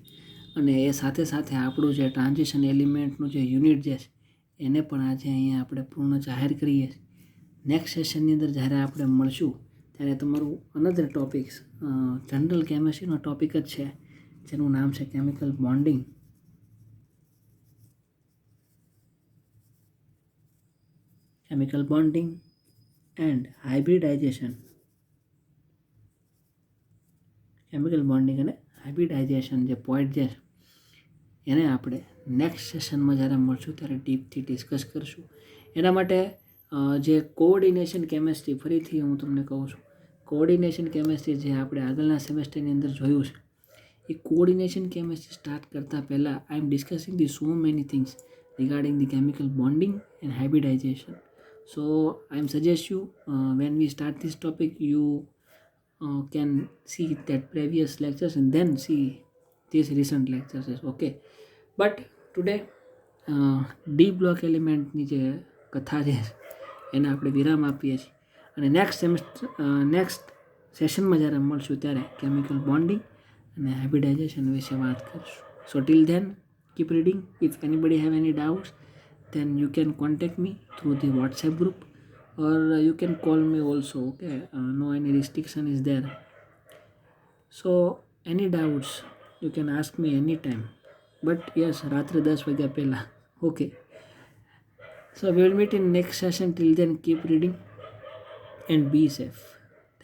અને એ સાથે સાથે આપણું જે ટ્રાન્ઝિશન એલિમેન્ટનું જે યુનિટ જે છે એને પણ આજે અહીંયા આપણે પૂર્ણ જાહેર કરીએ. નેક્સ્ટ સેશનની અંદર જ્યારે આપણે મળશું ત્યારે તમારું અનધર ટોપિક્સ જનરલ કેમેસ્ટ્રીનો ટોપિક જ છે, જેનું નામ છે chemical bonding. Chemical bonding and hybridisation. Chemical bonding અને હાઇબ્રિડાઇઝેશન જે પોઈન્ટ છે એને આપણે નેક્સ્ટ સેશનમાં જ્યારે મળશું ત્યારે ડીપથી ડિસ્કસ કરશું. એના માટે જે કોઓર્ડિનેશન કેમેસ્ટ્રી, ફરીથી હું તમને કહું છું, કોઓર્ડિનેશન કેમેસ્ટ્રી જે આપણે આગળના સેમેસ્ટરની અંદર જોયું છે, એ કોઓર્ડિનેશન કેમેસ્ટ્રી સ્ટાર્ટ કરતાં પહેલાં I am discussing the so many things regarding the chemical bonding and hybridization. So I am suggest you when we start this topic, you can see that previous lectures and then see these recent lectures. Okay, but today D block એલિમેન્ટની જે કથા છે એને આપણે વિરામ આપીએ છીએ અને નેક્સ્ટ સેશનમાં જ્યારે મળશું ત્યારે કેમિકલ બોન્ડિંગ અને હાઇબ્રિડાઇઝેશન વિશે વાત કરીશું. So till then keep reading. If anybody have any doubts, then you can contact me through the WhatsApp group or you can call me also. Okay, no any restriction is there. So any doubts you can ask me anytime, but yes, રાત્રે 10 વાગ્યા પહેલા. Okay, so we will meet in next session. Till then, keep reading and be safe.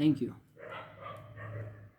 Thank you.